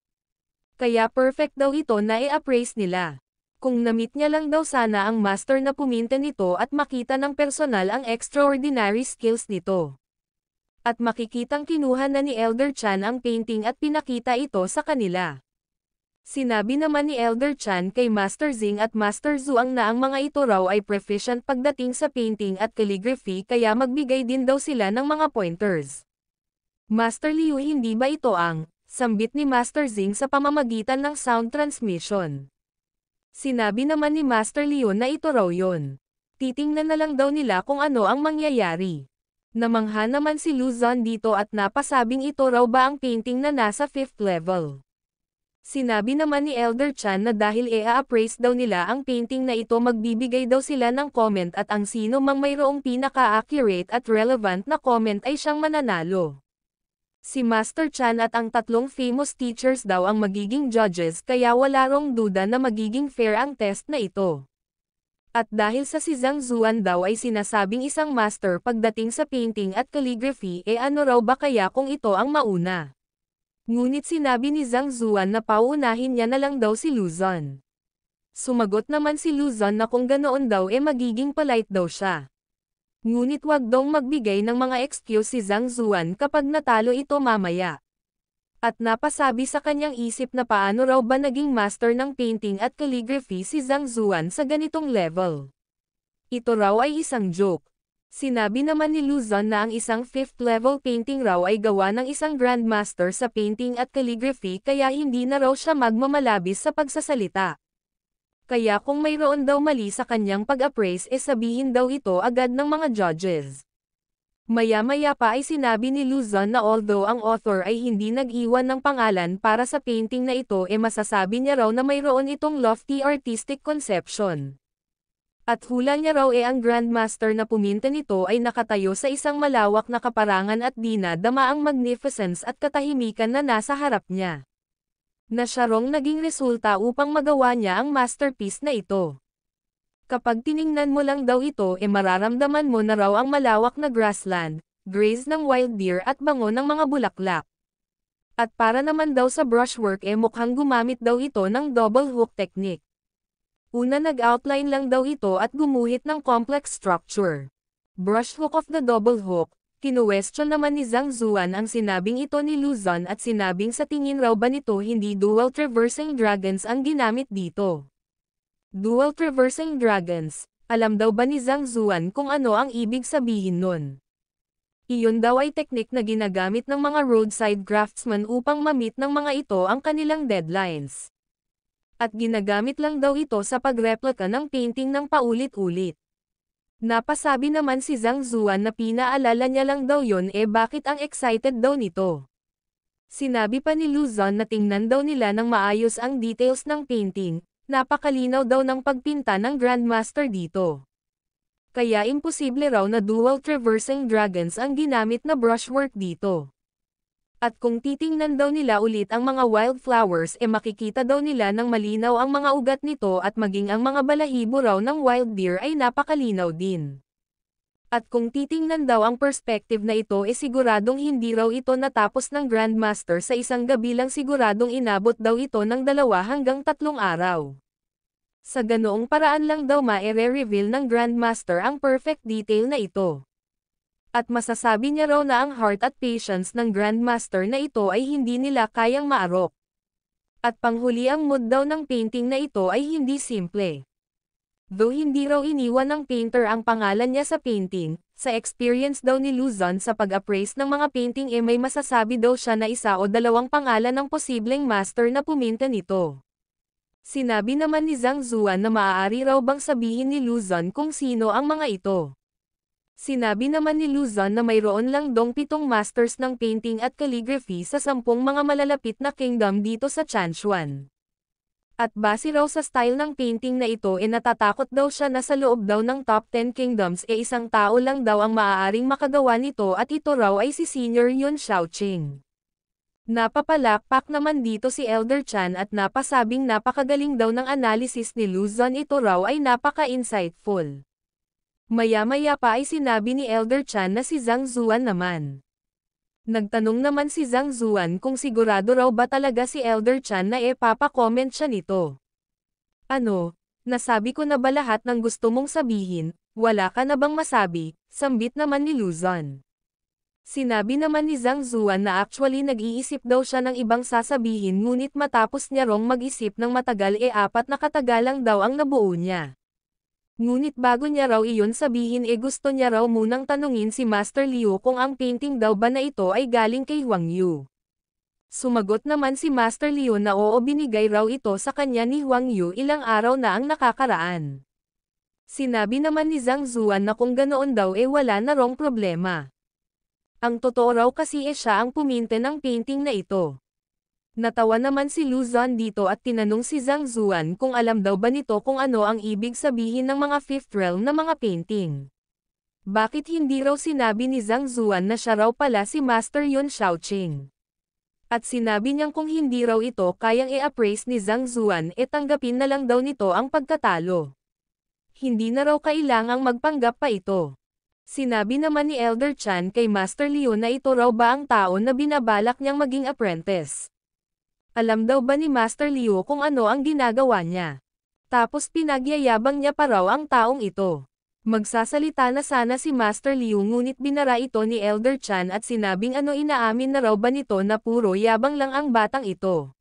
Kaya perfect daw ito na i-appraise nila. Kung na-meet niya lang daw sana ang master na puminta nito at makita ng personal ang extraordinary skills nito. At makikitang kinuha na ni Elder Chan ang painting at pinakita ito sa kanila. Sinabi naman ni Elder Chan kay Master Zing at Master Zhuang na ang mga ito raw ay proficient pagdating sa painting at calligraphy kaya magbigay din daw sila ng mga pointers. Master Liu, hindi ba ito ang sambit ni Master Zing sa pamamagitan ng sound transmission? Sinabi naman ni Master Liu na ito raw yun. Titingnan na lang daw nila kung ano ang mangyayari. Namangha naman si Luzon dito at napasabing ito raw ba ang painting na nasa 5th level. Sinabi naman ni Elder Chan na dahil i-appraise daw nila ang painting na ito magbibigay daw sila ng comment at ang sino mang mayroong pinaka-accurate at relevant na comment ay siyang mananalo. Si Master Chan at ang tatlong famous teachers daw ang magiging judges kaya wala rong duda na magiging fair ang test na ito. At dahil sa si Zhang Zuan daw ay sinasabing isang master pagdating sa painting at calligraphy ano raw ba kaya kung ito ang mauna? Ngunit sinabi ni Zhang Zuan na paunahin niya na lang daw si Luzon. Sumagot naman si Luzon na kung ganoon daw magiging polite daw siya. Ngunit wag daw magbigay ng mga excuse si Zhang Zuan kapag natalo ito mamaya. At napasabi sa kanyang isip na paano raw ba naging master ng painting at calligraphy si Zhang Zuan sa ganitong level. Ito raw ay isang joke. Sinabi naman ni Luzon na ang isang 5th level painting raw ay gawa ng isang grandmaster sa painting at calligraphy kaya hindi na raw siya magmamalabis sa pagsasalita. Kaya kung mayroon daw mali sa kanyang pag-appraise sabihin daw ito agad ng mga judges. Maya-maya pa ay sinabi ni Luzon na although ang author ay hindi nag-iwan ng pangalan para sa painting na ito masasabi niya raw na mayroon itong lofty artistic conception. At hula niya raw ang grandmaster na puminta nito ay nakatayo sa isang malawak na kaparangan at di na dama ang magnificence at katahimikan na nasa harap niya. Na siya rong naging resulta upang magawa niya ang masterpiece na ito. Kapag tiningnan mo lang daw ito mararamdaman mo na raw ang malawak na grassland, graze ng wild deer at bango ng mga bulaklak. At para naman daw sa brushwork mukhang gumamit daw ito ng double hook technique. Una nag-outline lang daw ito at gumuhit ng complex structure. Brushhook of the double hook, kinuwestiyon naman ni Zhang Zuan ang sinabing ito ni Luzon at sinabing sa tingin raw ba nito hindi dual traversing dragons ang ginamit dito. Dual traversing dragons, alam daw ba ni Zhang Zuan kung ano ang ibig sabihin nun? Iyon daw ay teknik na ginagamit ng mga roadside craftsmen upang ma-meet ng mga ito ang kanilang deadlines. At ginagamit lang daw ito sa pagreplika ng painting ng paulit-ulit. Napasabi naman si Zhang Zuan na pinaalala niya lang daw yon bakit ang excited daw nito. Sinabi pa ni Luzon na tingnan daw nila ng maayos ang details ng painting. Napakalinaw daw ng pagpinta ng Grandmaster dito. Kaya imposible raw na dual traversing dragons ang ginamit na brushwork dito. At kung titingnan daw nila ulit ang mga wildflowers makikita daw nila ng malinaw ang mga ugat nito at maging ang mga balahibo raw ng wild deer ay napakalinaw din. At kung titingnan daw ang perspective na ito siguradong hindi raw ito natapos ng Grandmaster sa isang gabi lang siguradong inabot daw ito ng 2 hanggang 3 araw. Sa ganoong paraan lang daw ma-reveal ng Grandmaster ang perfect detail na ito. At masasabi niya raw na ang heart at patience ng Grandmaster na ito ay hindi nila kayang maarok. At panghuli ang mood daw ng painting na ito ay hindi simple. Though hindi raw iniwan ng painter ang pangalan niya sa painting, sa experience daw ni Luzon sa pag-appraise ng mga painting may masasabi daw siya na isa o dalawang pangalan ng posibleng master na puminta nito. Sinabi naman ni Zhang Zuan na maaari raw bang sabihin ni Luzon kung sino ang mga ito. Sinabi naman ni Luzon na mayroon lang dong 7 masters ng painting at calligraphy sa 10 mga malalapit na kingdom dito sa Chanshuan. At base raw sa style ng painting na ito natatakot daw siya na sa loob daw ng top 10 kingdoms isang tao lang daw ang maaaring makagawa nito at ito raw ay si Senior Yun Shaoqing. Napapalakpak naman dito si Elder Chan at napasabing napakagaling daw ng analysis ni Luzon, ito raw ay napaka-insightful. Maya-maya pa ay sinabi ni Elder Chan na si Zhang Zuan naman. Nagtanong naman si Zhang Zuan kung sigurado raw ba talaga si Elder Chan na papa-comment siya nito. Ano, nasabi ko na ba lahat ng gusto mong sabihin, wala ka na bang masabi, sambit naman ni Luzon. Sinabi naman ni Zhang Zuan na actually nag-iisip daw siya ng ibang sasabihin ngunit matapos niya rong mag-isip ng matagal 4 na katagalang daw ang nabuo niya. Ngunit bago niya raw iyon sabihin gusto niya raw munang tanungin si Master Liu kung ang painting daw ba na ito ay galing kay Huang Yu. Sumagot naman si Master Liu na oo, binigay raw ito sa kanya ni Huang Yu ilang araw na ang nakakaraan. Sinabi naman ni Zhang Zuan na kung ganoon daw wala na rong problema. Ang totoo raw kasi siya ang puminte ng painting na ito. Natawa naman si Luzon dito at tinanong si Zhang Zuan kung alam daw ba nito kung ano ang ibig sabihin ng mga fifth realm na mga painting. Bakit hindi raw sinabi ni Zhang Zuan na siya raw pala si Master Yun Shaoqing? At sinabi niyang kung hindi raw ito kayang i-appraise ni Zhang Zuan tanggapin na lang daw nito ang pagkatalo. Hindi na raw kailangang magpanggap pa ito. Sinabi naman ni Elder Chan kay Master Liu na ito raw ba ang tao na binabalak niyang maging apprentice. Alam daw ba ni Master Liu kung ano ang ginagawa niya? Tapos pinagyayabang niya pa raw ang taong ito. Magsasalita na sana si Master Liu ngunit binara ito ni Elder Chan at sinabing inaamin na raw ba nito na puro yabang lang ang batang ito.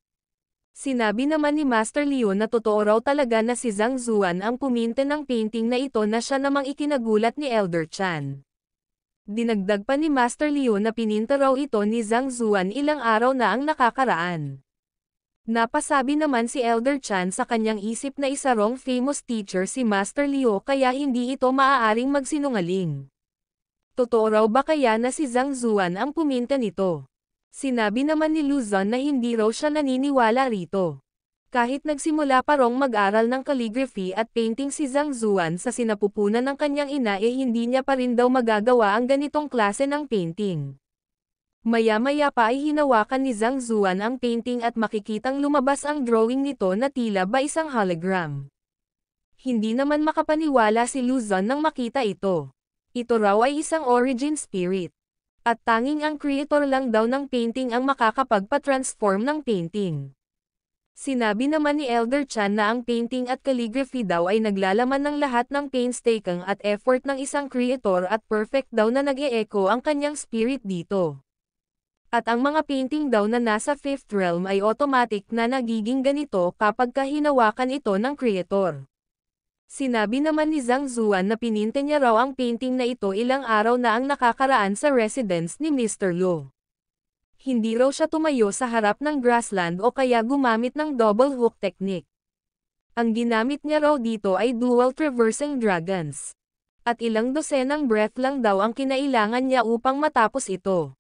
Sinabi naman ni Master Liu na totoo raw talaga na si Zhang Zuan ang puminte ng painting na ito na siya namang ikinagulat ni Elder Chan. Dinagdag pa ni Master Liu na pininta raw ito ni Zhang Zuan ilang araw na ang nakakaraan. Napasabi naman si Elder Chan sa kanyang isip na isa rong famous teacher si Master Liu kaya hindi ito maaaring magsinungaling. Totoo raw ba kaya na si Zhang Zuan ang puminta nito? Sinabi naman ni Luzon na hindi raw siya naniniwala rito. Kahit nagsimula pa rong mag-aral ng calligraphy at painting si Zhang Zuan sa sinapupunan ng kanyang ina hindi niya pa rin daw magagawa ang ganitong klase ng painting. Maya-maya pa ay hinawakan ni Zhang Zuan ang painting at makikitang lumabas ang drawing nito na tila ba isang hologram. Hindi naman makapaniwala si Luzon nang makita ito. Ito raw ay isang origin spirit. At tanging ang creator lang daw ng painting ang makakapagpa-transform ng painting. Sinabi naman ni Elder Chan na ang painting at calligraphy daw ay naglalaman ng lahat ng painstaking at effort ng isang creator at perfect daw na nag-e-echo ang kanyang spirit dito. At ang mga painting daw na nasa fifth realm ay automatic na nagiging ganito kapag hinawakan ito ng creator. Sinabi naman ni Zhang Zuan na pininte niya raw ang painting na ito ilang araw na ang nakakaraan sa residence ni Mr. Lu. Hindi raw siya tumayo sa harap ng grassland o kaya gumamit ng double hook technique. Ang ginamit niya raw dito ay dual traversing dragons. At ilang dosenang breath lang daw ang kinailangan niya upang matapos ito.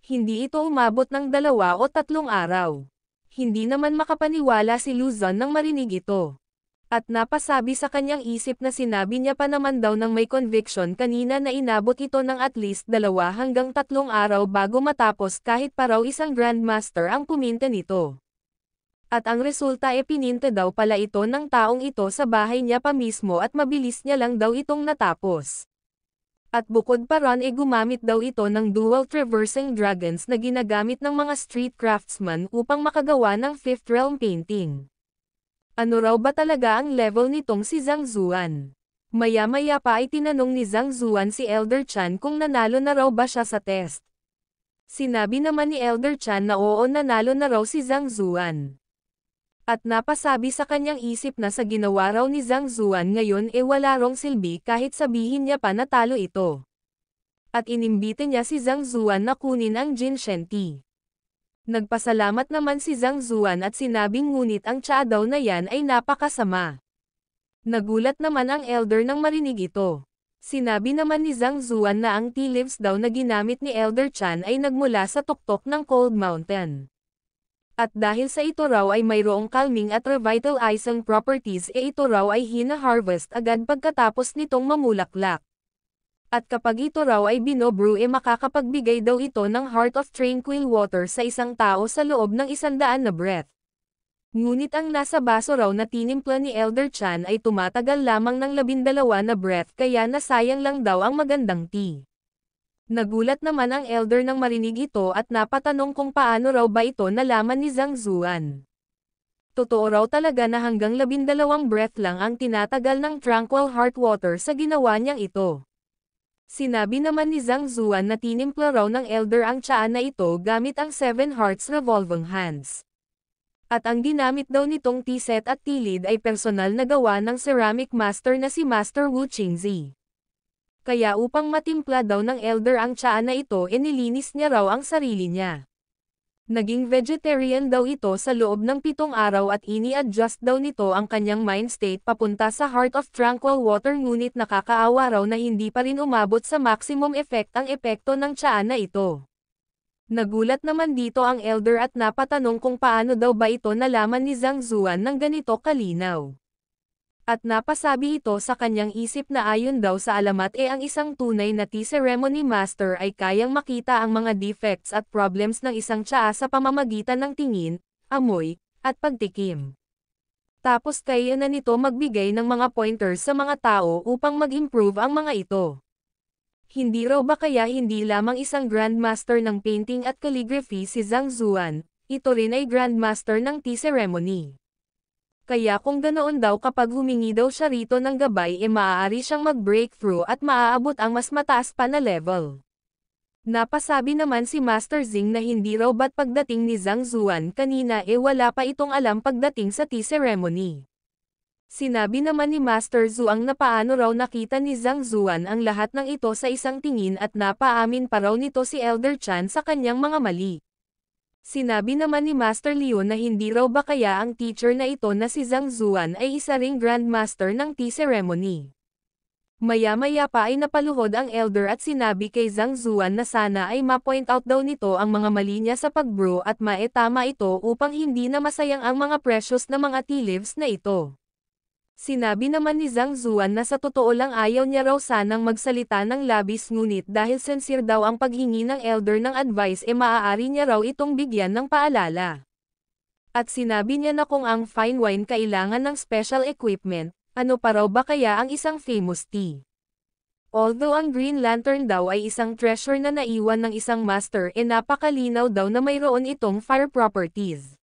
Hindi ito umabot ng 2 o 3 araw. Hindi naman makapaniwala si Luzon nang marinig ito. At napasabi sa kanyang isip na sinabi niya pa naman daw ng may conviction kanina na inabot ito ng at least 2 hanggang 3 araw bago matapos kahit pa raw isang grandmaster ang puminta nito. At ang resulta pininte daw pala ito ng taong ito sa bahay niya pa mismo at mabilis niya lang daw itong natapos. At bukod pa ron gumamit daw ito ng dual traversing dragons na ginagamit ng mga street craftsmen upang makagawa ng fifth realm painting. Ano raw ba talaga ang level nitong si Zhang Zuan? Maya-maya pa ay tinanong ni Zhang Zuan si Elder Chan kung nanalo na raw ba siya sa test. Sinabi naman ni Elder Chan na oo, nanalo na raw si Zhang Zuan. At napasabi sa kanyang isip na sa ginawa raw ni Zhang Zuan ngayon wala rong silbi kahit sabihin niya pa na talo ito. At inimbita niya si Zhang Zuan na kunin ang Jin Shen-ti. Nagpasalamat naman si Zhang Zuan at sinabing ngunit ang tsaa daw na yan ay napakasama. Nagulat naman ang elder nang marinig ito. Sinabi naman ni Zhang Zuan na ang tea leaves daw na ginamit ni Elder Chan ay nagmula sa tuktok ng Cold Mountain. At dahil sa ito raw ay mayroong calming at revitalizing properties ito raw ay hina-harvest agad pagkatapos nitong mamulaklak. At kapag ito raw ay binobrew makakapagbigay daw ito ng Heart of Tranquil Water sa isang tao sa loob ng 100 na breath. Ngunit ang nasa baso raw na tinimpla ni Elder Chan ay tumatagal lamang ng 12 na breath kaya nasayang lang daw ang magandang tea. Nagulat naman ang elder nang marinig ito at napatanong kung paano raw ba ito nalaman ni Zhang Zuan. Totoo raw talaga na hanggang 12 breath lang ang tinatagal ng Tranquil Heart Water sa ginawa niyang ito. Sinabi naman ni Zhang Zuan na tinimpla raw ng elder ang tsaa na ito gamit ang 7 Hearts Revolving Hands. At ang ginamit daw nitong tea set at tea lead ay personal na gawa ng ceramic master na si Master Wu Qingzi. Kaya upang matimpla daw ng elder ang tsaa na ito nilinis niya raw ang sarili niya. Naging vegetarian daw ito sa loob ng 7 araw at ini-adjust daw nito ang kanyang mind state papunta sa Heart of Tranquil Water ngunit nakakaawa raw na hindi pa rin umabot sa maximum effect ang epekto ng tsaa na ito. Nagulat naman dito ang elder at napatanong kung paano daw ba ito nalaman ni Zhang Zuan ng ganito kalinaw. At napasabi ito sa kanyang isip na ayon daw sa alamat ang isang tunay na tea ceremony master ay kayang makita ang mga defects at problems ng isang tsaa sa pamamagitan ng tingin, amoy, at pagtikim. Tapos kaya na nito magbigay ng mga pointers sa mga tao upang mag-improve ang mga ito. Hindi raw ba kaya hindi lamang isang grandmaster ng painting at calligraphy si Zhang Zuan, ito rin ay grandmaster ng tea ceremony. Kaya kung ganoon daw kapag humingi daw siya rito ng gabay maaari siyang mag-breakthrough at maaabot ang mas mataas pa na level. Napasabi naman si Master Zing na hindi raw ba't pagdating ni Zhang Zuan kanina wala pa itong alam pagdating sa tea ceremony. Sinabi naman ni Master Zhuang na paano raw nakita ni Zhang Zuan ang lahat ng ito sa isang tingin at napaamin pa raw nito si Elder Chan sa kanyang mga mali. Sinabi naman ni Master Leon na hindi raw ba kaya ang teacher na ito na si Zhang Zuan ay isa ring grandmaster ng tea ceremony. Maya-maya pa ay napaluhod ang elder at sinabi kay Zhang Zuan na sana ay ma-point out daw nito ang mga mali niya sa pag-brew at maetama ito upang hindi na masayang ang mga precious na mga tea leaves na ito. Sinabi naman ni Zhang Zuan na sa totoo lang ayaw niya raw sanang magsalita ng labis ngunit dahil sincere daw ang paghingi ng elder ng advice maaari niya raw itong bigyan ng paalala. At sinabi niya na kung ang fine wine kailangan ng special equipment, ano pa raw ba kaya ang isang famous tea? Although ang Green Lantern daw ay isang treasure na naiwan ng isang master napakalinaw daw na mayroon itong fire properties.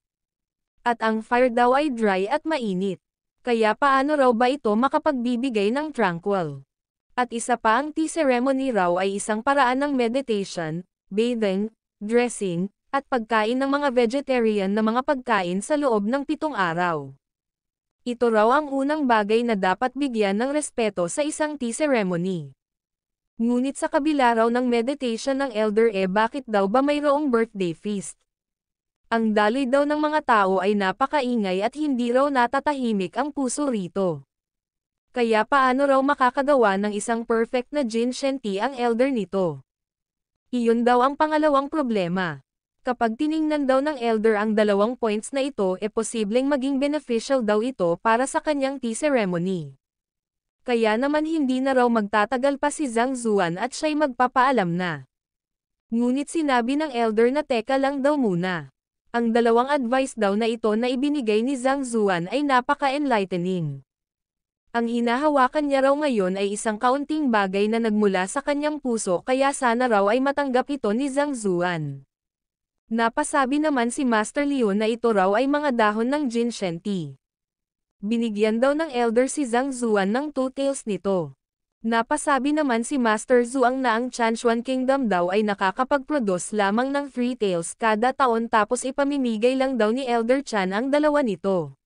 At ang fire daw ay dry at mainit. Kaya paano raw ba ito makapagbibigay ng tranquil? At isa pa ang tea ceremony raw ay isang paraan ng meditation, bathing, dressing, at pagkain ng mga vegetarian na mga pagkain sa loob ng 7 araw. Ito raw ang unang bagay na dapat bigyan ng respeto sa isang tea ceremony. Ngunit sa kabila raw ng meditation ng elder bakit daw ba mayroong birthday feast? Ang daloy daw ng mga tao ay napakaingay at hindi raw natatahimik ang puso rito. Kaya paano raw makakagawa ng isang perfect na Jin Shen-ti ang elder nito? Iyon daw ang pangalawang problema. Kapag tiningnan daw ng elder ang 2 points na ito posibleng maging beneficial daw ito para sa kanyang tea ceremony. Kaya naman hindi na raw magtatagal pa si Zhang Zuan at siya'y magpapaalam na. Ngunit sinabi ng elder na teka lang daw muna. Ang 2 advice daw na ito na ibinigay ni Zhang Zuan ay napaka-enlightening. Ang hinahawakan niya raw ngayon ay isang kaunting bagay na nagmula sa kanyang puso kaya sana raw ay matanggap ito ni Zhang Zuan. Napasabi naman si Master Leon na ito raw ay mga dahon ng Jin Shen Tea. Binigyan daw ng elder si Zhang Zuan ng 2 tails nito. Napasabi naman si Master Zhuang na ang Chanchuan Kingdom daw ay nakakapag-produce lamang ng 3 tails kada taon tapos ipamimigay lang daw ni Elder Chan ang dalawa nito.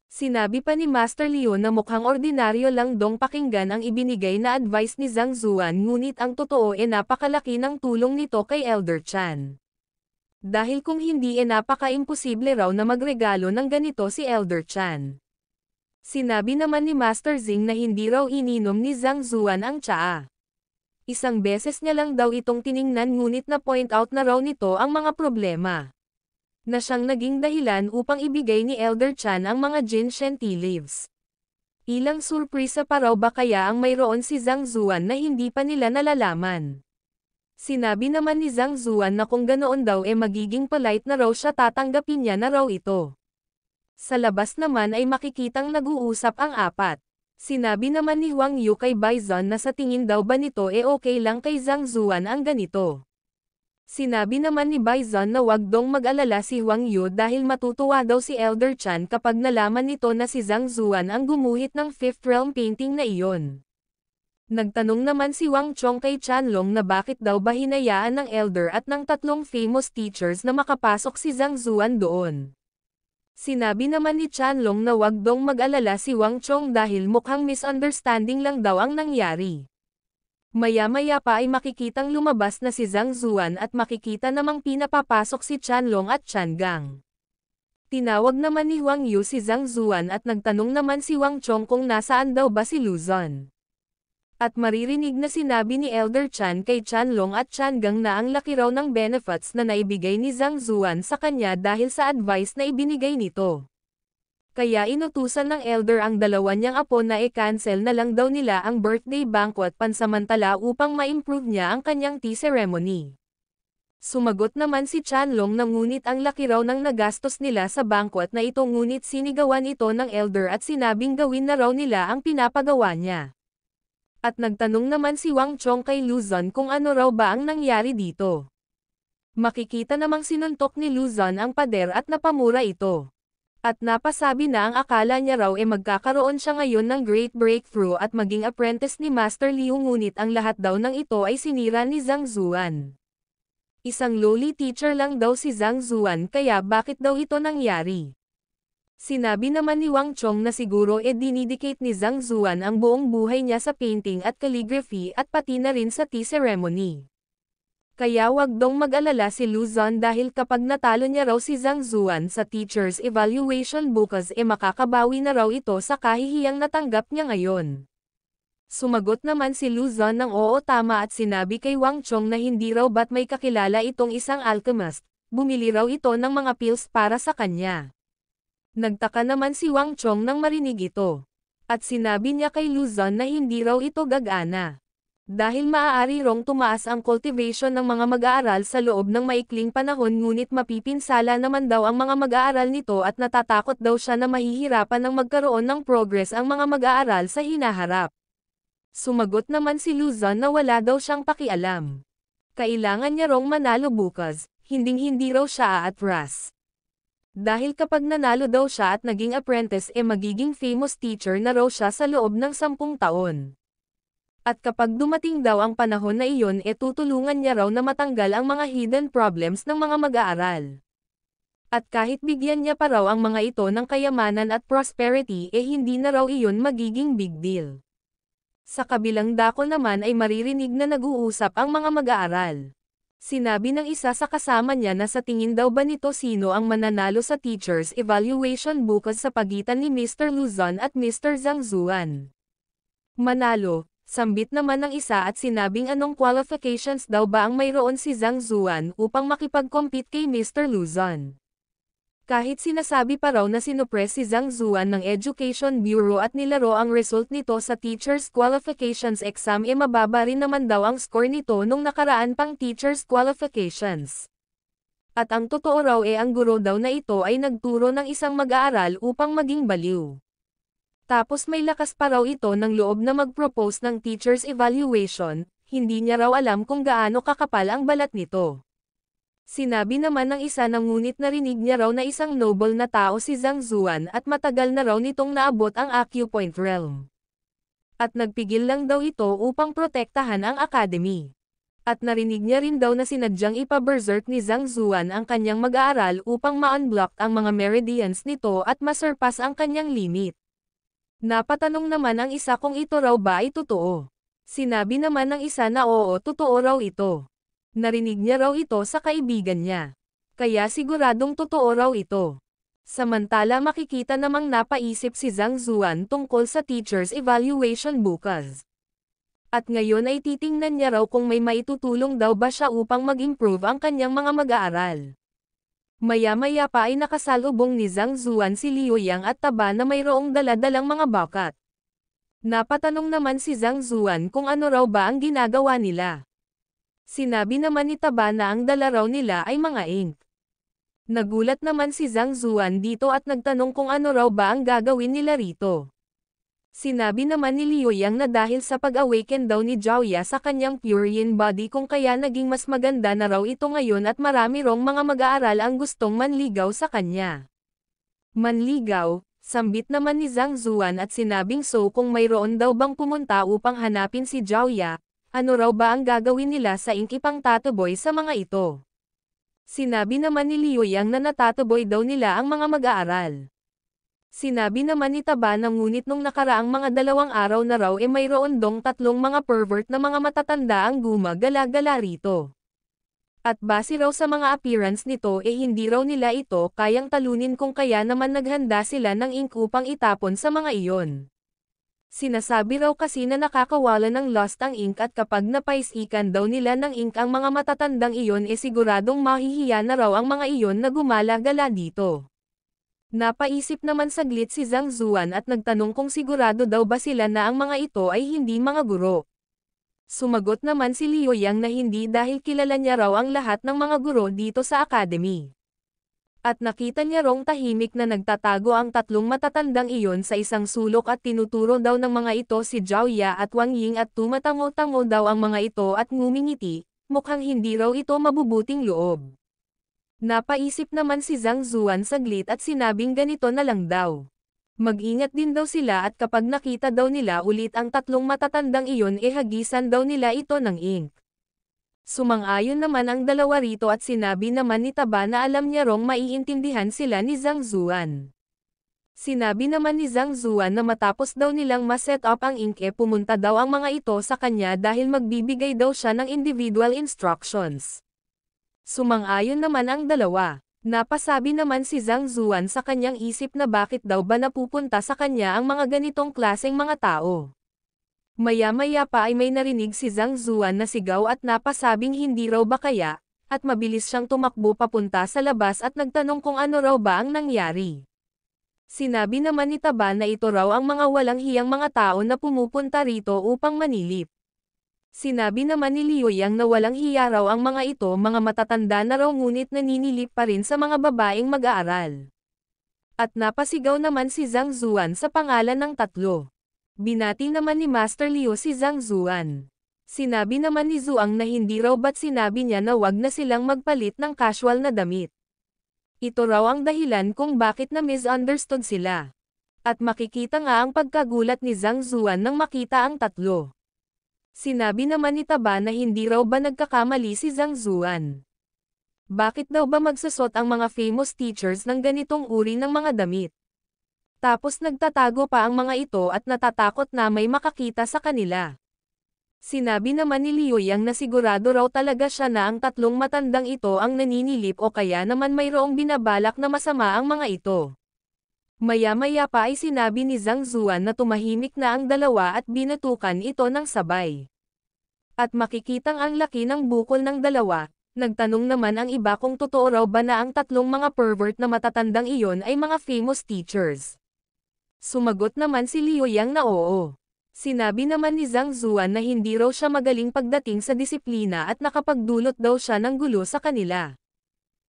Sinabi pa ni Master Liu na mukhang ordinaryo lang dong pakinggan ang ibinigay na advice ni Zhang Zuan ngunit ang totoo napakalaki ng tulong nito kay Elder Chan. Dahil kung hindi napaka-imposible raw na magregalo ng ganito si Elder Chan. Sinabi naman ni Master Zing na hindi raw ininom ni Zhang Zuan ang tsaa. Isang beses niya lang daw itong tiningnan ngunit na-point out na raw nito ang mga problema. Na siyang naging dahilan upang ibigay ni Elder Chan ang mga ginseng tea leaves. Ilang surpresa pa raw ba kaya ang mayroon si Zhang Zuan na hindi pa nila nalalaman. Sinabi naman ni Zhang Zuan na kung ganoon daw magiging polite na raw siya tatanggapin niya na raw ito. Sa labas naman ay makikitang nag-uusap ang apat. Sinabi naman ni Huang Yu kay Bison na sa tingin daw ba nito okay lang kay Zhang Zuan ang ganito. Sinabi naman ni Bison na wag dong mag-alala si Huang Yu dahil matutuwa daw si Elder Chan kapag nalaman nito na si Zhang Zuan ang gumuhit ng Fifth Realm painting na iyon. Nagtanong naman si Wang Chong kay Chanlong na bakit daw ba hinayaan ng Elder at ng tatlong famous teachers na makapasok si Zhang Zuan doon. Sinabi naman ni Chanlong na wag dong mag-alala si Wang Chong dahil mukhang misunderstanding lang daw ang nangyari. Maya-maya pa ay makikitang lumabas na si Zhang Zuan at makikita namang pinapapasok si Chanlong at Changang. Tinawag naman ni Huang Yu si Zhang Zuan at nagtanong naman si Wang Chong kung nasaan daw ba si Luzon. At maririnig na sinabi ni Elder Chan kay Chanlong at Changang na ang laki raw ng benefits na naibigay ni Zhang Zuan sa kanya dahil sa advice na ibinigay nito. Kaya inutusan ng Elder ang dalawa niyang apo na cancel na lang daw nila ang birthday banquet pansamantala upang ma-improve niya ang kanyang tea ceremony. Sumagot naman si Chanlong na ngunit ang laki raw ng nagastos nila sa banquet na ito ngunit sinigawan ito ng Elder at sinabing gawin na raw nila ang pinapagawa niya. At nagtanong naman si Wang Chong kay Luzon kung ano raw ba ang nangyari dito. Makikita namang sinuntok ni Luzon ang pader at napamura ito. At napasabi na ang akala niya raw magkakaroon siya ngayon ng great breakthrough at maging apprentice ni Master Liu ngunit ang lahat daw ng ito ay sinira ni Zhang Zuan. Isang lowly teacher lang daw si Zhang Zuan kaya bakit daw ito nangyari? Sinabi naman ni Wang Chong na siguro dinidicate ni Zhang Zuan ang buong buhay niya sa painting at calligraphy at pati na rin sa tea ceremony. Kaya wag dong mag-alala si Luzon dahil kapag natalo niya raw si Zhang Zuan sa teacher's evaluation bukas makakabawi na raw ito sa kahihiyang natanggap niya ngayon. Sumagot naman si Luzon ng oo tama at sinabi kay Wang Chong na hindi raw ba't may kakilala itong isang alchemist, bumili raw ito ng mga pills para sa kanya. Nagtaka naman si Wang Chong nang marinig ito. At sinabi niya kay Luzon na hindi raw ito gagana. Dahil maaari rong tumaas ang cultivation ng mga mag-aaral sa loob ng maikling panahon ngunit mapipinsala naman daw ang mga mag-aaral nito at natatakot daw siya na mahihirapan ng magkaroon ng progress ang mga mag-aaral sa hinaharap. Sumagot naman si Luzon na wala daw siyang pakialam. Kailangan niya rong manalo bukas, hinding-hindi raw siya aatras. Dahil kapag nanalo daw siya at naging apprentice magiging famous teacher na raw siya sa loob ng 10 taon. At kapag dumating daw ang panahon na iyon tutulungan niya raw na matanggal ang mga hidden problems ng mga mag-aaral. At kahit bigyan niya pa raw ang mga ito ng kayamanan at prosperity hindi na raw iyon magiging big deal. Sa kabilang dako naman ay maririnig na nag-uusap ang mga mag-aaral. Sinabi ng isa sa kasama niya na sa tingin daw ba nito sino ang mananalo sa teacher's evaluation bukas sa pagitan ni Mr. Luzon at Mr. Zhang Zuan. Manalo, sambit naman ng isa at sinabing anong qualifications daw ba ang mayroon si Zhang Zuan upang makipag-compete kay Mr. Luzon. Kahit sinasabi pa raw na sinupress si Zhang Zuan ng Education Bureau at nilaro ang result nito sa Teacher's Qualifications Exam mababa rin naman daw ang score nito nung nakaraan pang Teacher's Qualifications. At ang totoo raw ang guro daw na ito ay nagturo ng isang mag-aaral upang maging baliw. Tapos may lakas pa raw ito ng loob na mag-propose ng Teacher's Evaluation, hindi niya raw alam kung gaano kakapal ang balat nito. Sinabi naman ng isa na ngunit narinig niya raw na isang noble na tao si Zhang Zuan at matagal na raw nitong naabot ang Acupoint Realm. At nagpigil lang daw ito upang protektahan ang academy. At narinig niya rin daw na sinadyang ipa-berserk ni Zhang Zuan ang kanyang mag-aaral upang ma-unblock ang mga meridians nito at masurpass ang kanyang limit. Napatanong naman ang isa kung ito raw ba ay totoo. Sinabi naman ng isa na oo, totoo raw ito. Narinig niya raw ito sa kaibigan niya. Kaya siguradong totoo raw ito. Samantala makikita namang napaisip si Zhang Zuan tungkol sa teacher's evaluation bukas. At ngayon ay titingnan niya raw kung may maitutulong daw ba siya upang mag-improve ang kanyang mga mag-aaral. Maya-maya pa ay nakasalubong ni Zhang Zuan si Liu Yang at Taba na mayroong dala-dalang mga bakat. Napatanong naman si Zhang Zuan kung ano raw ba ang ginagawa nila. Sinabi naman ni Taba na ang dala raw nila ay mga ink. Nagulat naman si Zhang Zuan dito at nagtanong kung ano raw ba ang gagawin nila rito. Sinabi naman ni Liu Yang na dahil sa pag-awaken daw ni Jiaoya sa kanyang pure yin body kung kaya naging mas maganda na raw ito ngayon at marami rong mga mag-aaral ang gustong manligaw sa kanya. Manligaw, sambit naman ni Zhang Zuan at sinabing so kung mayroon daw bang pumunta upang hanapin si Jiaoya, ano raw ba ang gagawin nila sa ink ipang tataboy sa mga ito. Sinabi naman ni Liu Yang na natataboy daw nila ang mga mag-aaral. Sinabi naman ni Taba na ngunit nung nakaraang mga 2 araw na raw mayroon dong 3 mga pervert na mga matatanda ang gumagala-gala rito. At base raw sa mga appearance nito hindi raw nila ito kayang talunin kung kaya naman naghanda sila ng ink upang itapon sa mga iyon. Sinasabi raw kasi na nakakawala ng lust ang ink at kapag napaisikan daw nila ng ink ang mga matatandang iyon siguradong mahihiya na raw ang mga iyon na gumala-gala dito. Napaisip naman saglit si Zhang Zuan at nagtanong kung sigurado daw ba sila na ang mga ito ay hindi mga guro. Sumagot naman si Liu Yang na hindi dahil kilala niya raw ang lahat ng mga guro dito sa academy. At nakita niya rong tahimik na nagtatago ang 3 matatandang iyon sa isang sulok at tinuturo daw ng mga ito si Jiaoya at Wang Ying at tumatango-tango daw ang mga ito at ngumingiti, mukhang hindi raw ito mabubuting loob. Napaisip naman si Zhang Zuan saglit at sinabing ganito na lang daw. Mag-ingat din daw sila at kapag nakita daw nila ulit ang 3 matatandang iyon hagisan daw nila ito ng ink. Sumang-ayon naman ang 2 rito at sinabi naman ni Taba na alam niya rong maiintindihan sila ni Zhang Zuan. Sinabi naman ni Zhang Zuan na matapos daw nilang ma-set up ang ink pumunta daw ang mga ito sa kanya dahil magbibigay daw siya ng individual instructions. Sumang-ayon naman ang 2. Napasabi naman si Zhang Zuan sa kanyang isip na bakit daw ba napupunta sa kanya ang mga ganitong klaseng mga tao. Maya-maya pa ay may narinig si Zhang Zuan na sigaw at napasabing hindi raw ba kaya, at mabilis siyang tumakbo papunta sa labas at nagtanong kung ano raw ba ang nangyari. Sinabi naman ni Taba na ito raw ang mga walang hiyang mga tao na pumupunta rito upang manilip. Sinabi naman ni Liu Yang na walang hiya raw ang mga ito mga matatanda na raw ngunit naninilip pa rin sa mga babaeng mag-aaral. At napasigaw naman si Zhang Zuan sa pangalan ng 3. Binati naman ni Master Liu si Zhang Zuan. Sinabi naman ni Zuang na hindi raw ba't sinabi niya na wag na silang magpalit ng casual na damit. Ito raw ang dahilan kung bakit na misunderstood sila. At makikita nga ang pagkagulat ni Zhang Zuan nang makita ang 3. Sinabi naman ni Taba na hindi raw ba nagkakamali si Zhang Zuan. Bakit daw ba magsusot ang mga famous teachers ng ganitong uri ng mga damit? Tapos nagtatago pa ang mga ito at natatakot na may makakita sa kanila. Sinabi naman ni Liu Yang na sigurado raw talaga siya na ang 3 matandang ito ang naninilip o kaya naman mayroong binabalak na masama ang mga ito. Maya-maya pa ay sinabi ni Zhang Zuan na tumahimik na ang 2 at binatukan ito ng sabay. At makikitang ang laki ng bukol ng 2, nagtanong naman ang iba kung totoo raw ba na ang 3 mga pervert na matatandang iyon ay mga famous teachers. Sumagot naman si Liu Yang na oo. Sinabi naman ni Zhang Zuan na hindi raw siya magaling pagdating sa disiplina at nakapagdulot daw siya ng gulo sa kanila.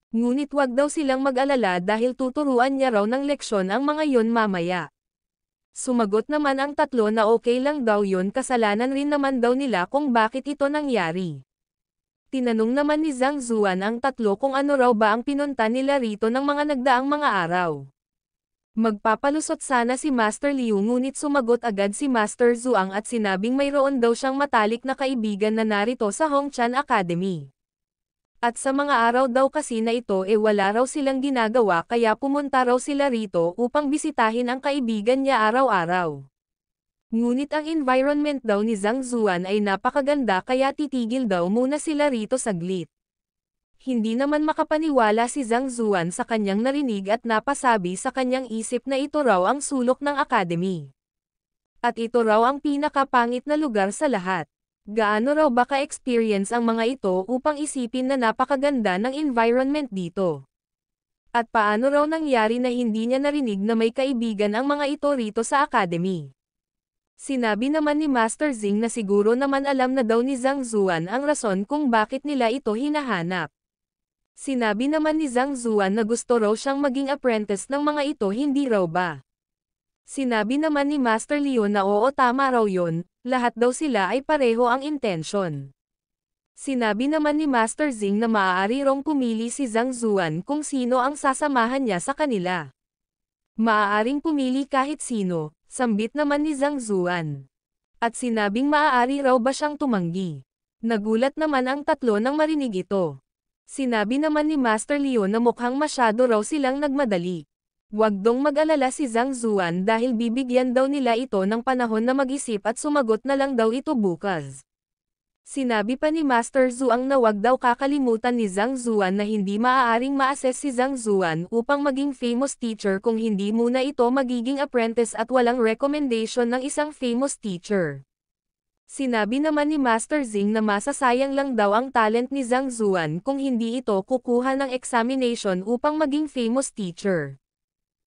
Ngunit wag daw silang mag-alala dahil tuturuan niya raw ng leksyon ang mga yon mamaya. Sumagot naman ang 3 na okay lang daw yon, kasalanan rin naman daw nila kung bakit ito nangyari. Tinanong naman ni Zhang Zuan ang 3 kung ano raw ba ang pinunta nila rito ng mga nagdaang mga araw. Magpapalusot sana si Master Liu ngunit sumagot agad si Master Zhuang at sinabing mayroon daw siyang matalik na kaibigan na narito sa Hongqian Academy. At sa mga araw daw kasi na ito wala raw silang ginagawa kaya pumunta raw sila rito upang bisitahin ang kaibigan niya araw-araw. Ngunit ang environment daw ni Zhang Zuan ay napakaganda kaya titigil daw muna sila rito saglit. Hindi naman makapaniwala si Zhang Zuan sa kanyang narinig at napasabi sa kanyang isip na ito raw ang sulok ng academy. At ito raw ang pinakapangit na lugar sa lahat. Gaano raw ba ka-experience ang mga ito upang isipin na napakaganda ng environment dito? At paano raw nangyari na hindi niya narinig na may kaibigan ang mga ito rito sa academy? Sinabi naman ni Master Zing na siguro naman alam na daw ni Zhang Zuan ang rason kung bakit nila ito hinahanap. Sinabi naman ni Zhang Zuan na gusto raw siyang maging apprentice ng mga ito hindi raw ba? Sinabi naman ni Master Liu na oo tama raw yun, lahat daw sila ay pareho ang intensyon. Sinabi naman ni Master Zing na maaari rong pumili si Zhang Zuan kung sino ang sasamahan niya sa kanila. Maaaring pumili kahit sino, sambit naman ni Zhang Zuan. At sinabing maaari raw ba siyang tumanggi. Nagulat naman ang tatlo nang marinig ito. Sinabi naman ni Master Liu na mukhang masyado raw silang nagmadali. Huwag dong mag-alala si Zhang Zuan dahil bibigyan daw nila ito ng panahon na mag-isip at sumagot na lang daw ito bukas. Sinabi pa ni Master Zhuang na huwag daw kakalimutan ni Zhang Zuan na hindi maaaring ma-assess si Zhang Zuan upang maging famous teacher kung hindi muna ito magiging apprentice at walang recommendation ng isang famous teacher. Sinabi naman ni Master Zing na masasayang lang daw ang talent ni Zhang Zuan kung hindi ito kukuha ng examination upang maging famous teacher.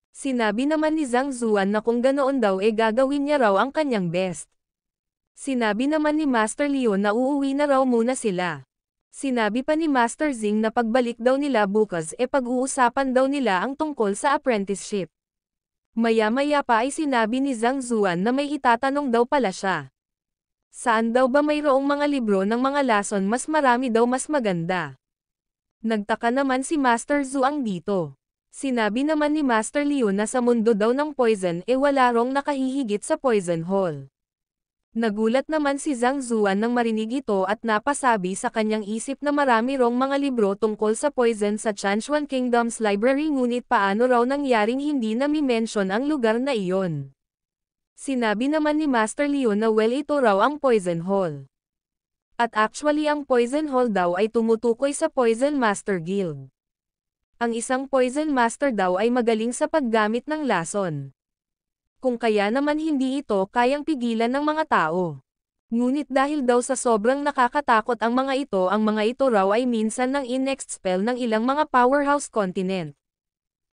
Sinabi naman ni Zhang Zuan na kung ganoon daw gagawin niya raw ang kanyang best. Sinabi naman ni Master Liu na uuwi na raw muna sila. Sinabi pa ni Master Zing na pagbalik daw nila bukas pag-uusapan daw nila ang tungkol sa apprenticeship. Maya-maya pa ay sinabi ni Zhang Zuan na may itatanong daw pala siya. Saan daw ba mayroong mga libro ng mga lason mas marami daw mas maganda? Nagtaka naman si Master Zhuang dito. Sinabi naman ni Master Liu na sa mundo daw ng poison wala rong nakahihigit sa Poison Hall. Nagulat naman si Zhang Zuan nang marinig ito at napasabi sa kanyang isip na marami rong mga libro tungkol sa poison sa Chanchuan Kingdom's library ngunit paano raw nangyaring hindi nami-mention ang lugar na iyon. Sinabi naman ni Master Liu na well ito raw ang Poison Hall. At actually ang Poison Hall daw ay tumutukoy sa Poison Master Guild. Ang isang Poison Master daw ay magaling sa paggamit ng lason. Kung kaya naman hindi ito kayang pigilan ng mga tao. Ngunit dahil daw sa sobrang nakakatakot ang mga ito raw ay minsan nang in-next spell ng ilang mga powerhouse continent.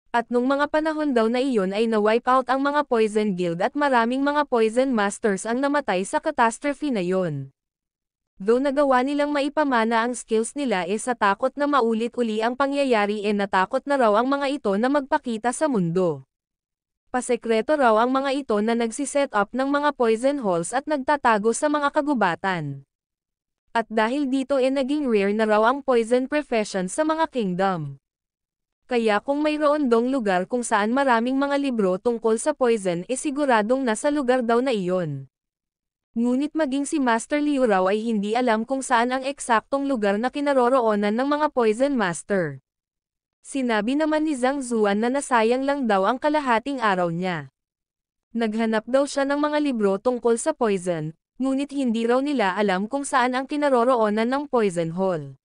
At nung mga panahon daw na iyon ay na-wipe out ang mga Poison Guild at maraming mga Poison Masters ang namatay sa catastrophe na yon. Though nagawa nilang maipamana ang skills nila sa takot na maulit-uli ang pangyayari natakot na raw ang mga ito na magpakita sa mundo. Pasekreto raw ang mga ito na nagsiset up ng mga poison halls at nagtatago sa mga kagubatan. At dahil dito naging rare na raw ang poison profession sa mga kingdom. Kaya kung mayroon dong lugar kung saan maraming mga libro tungkol sa poison siguradong nasa lugar daw na iyon. Ngunit maging si Master Liu raw ay hindi alam kung saan ang eksaktong lugar na kinaroroonan ng mga Poison Master. Sinabi naman ni Zhang Zuan na nasayang lang daw ang kalahating araw niya. Naghanap daw siya ng mga libro tungkol sa poison, ngunit hindi raw nila alam kung saan ang kinaroroonan ng Poison Hall.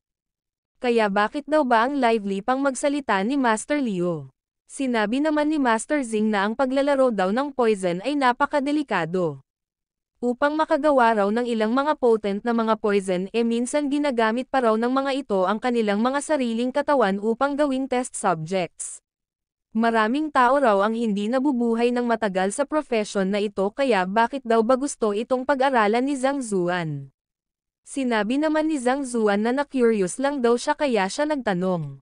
Kaya bakit daw ba ang lively pang magsalita ni Master Liu? Sinabi naman ni Master Zing na ang paglalaro daw ng poison ay napakadelikado. Upang makagawa raw ng ilang mga potent na mga poison minsan ginagamit pa raw ng mga ito ang kanilang mga sariling katawan upang gawing test subjects. Maraming tao raw ang hindi nabubuhay ng matagal sa profession na ito kaya bakit daw ba gusto itong pag-aralan ni Zhang Zuan? Sinabi naman ni Zhang Zuan na na-curious lang daw siya kaya siya nagtanong.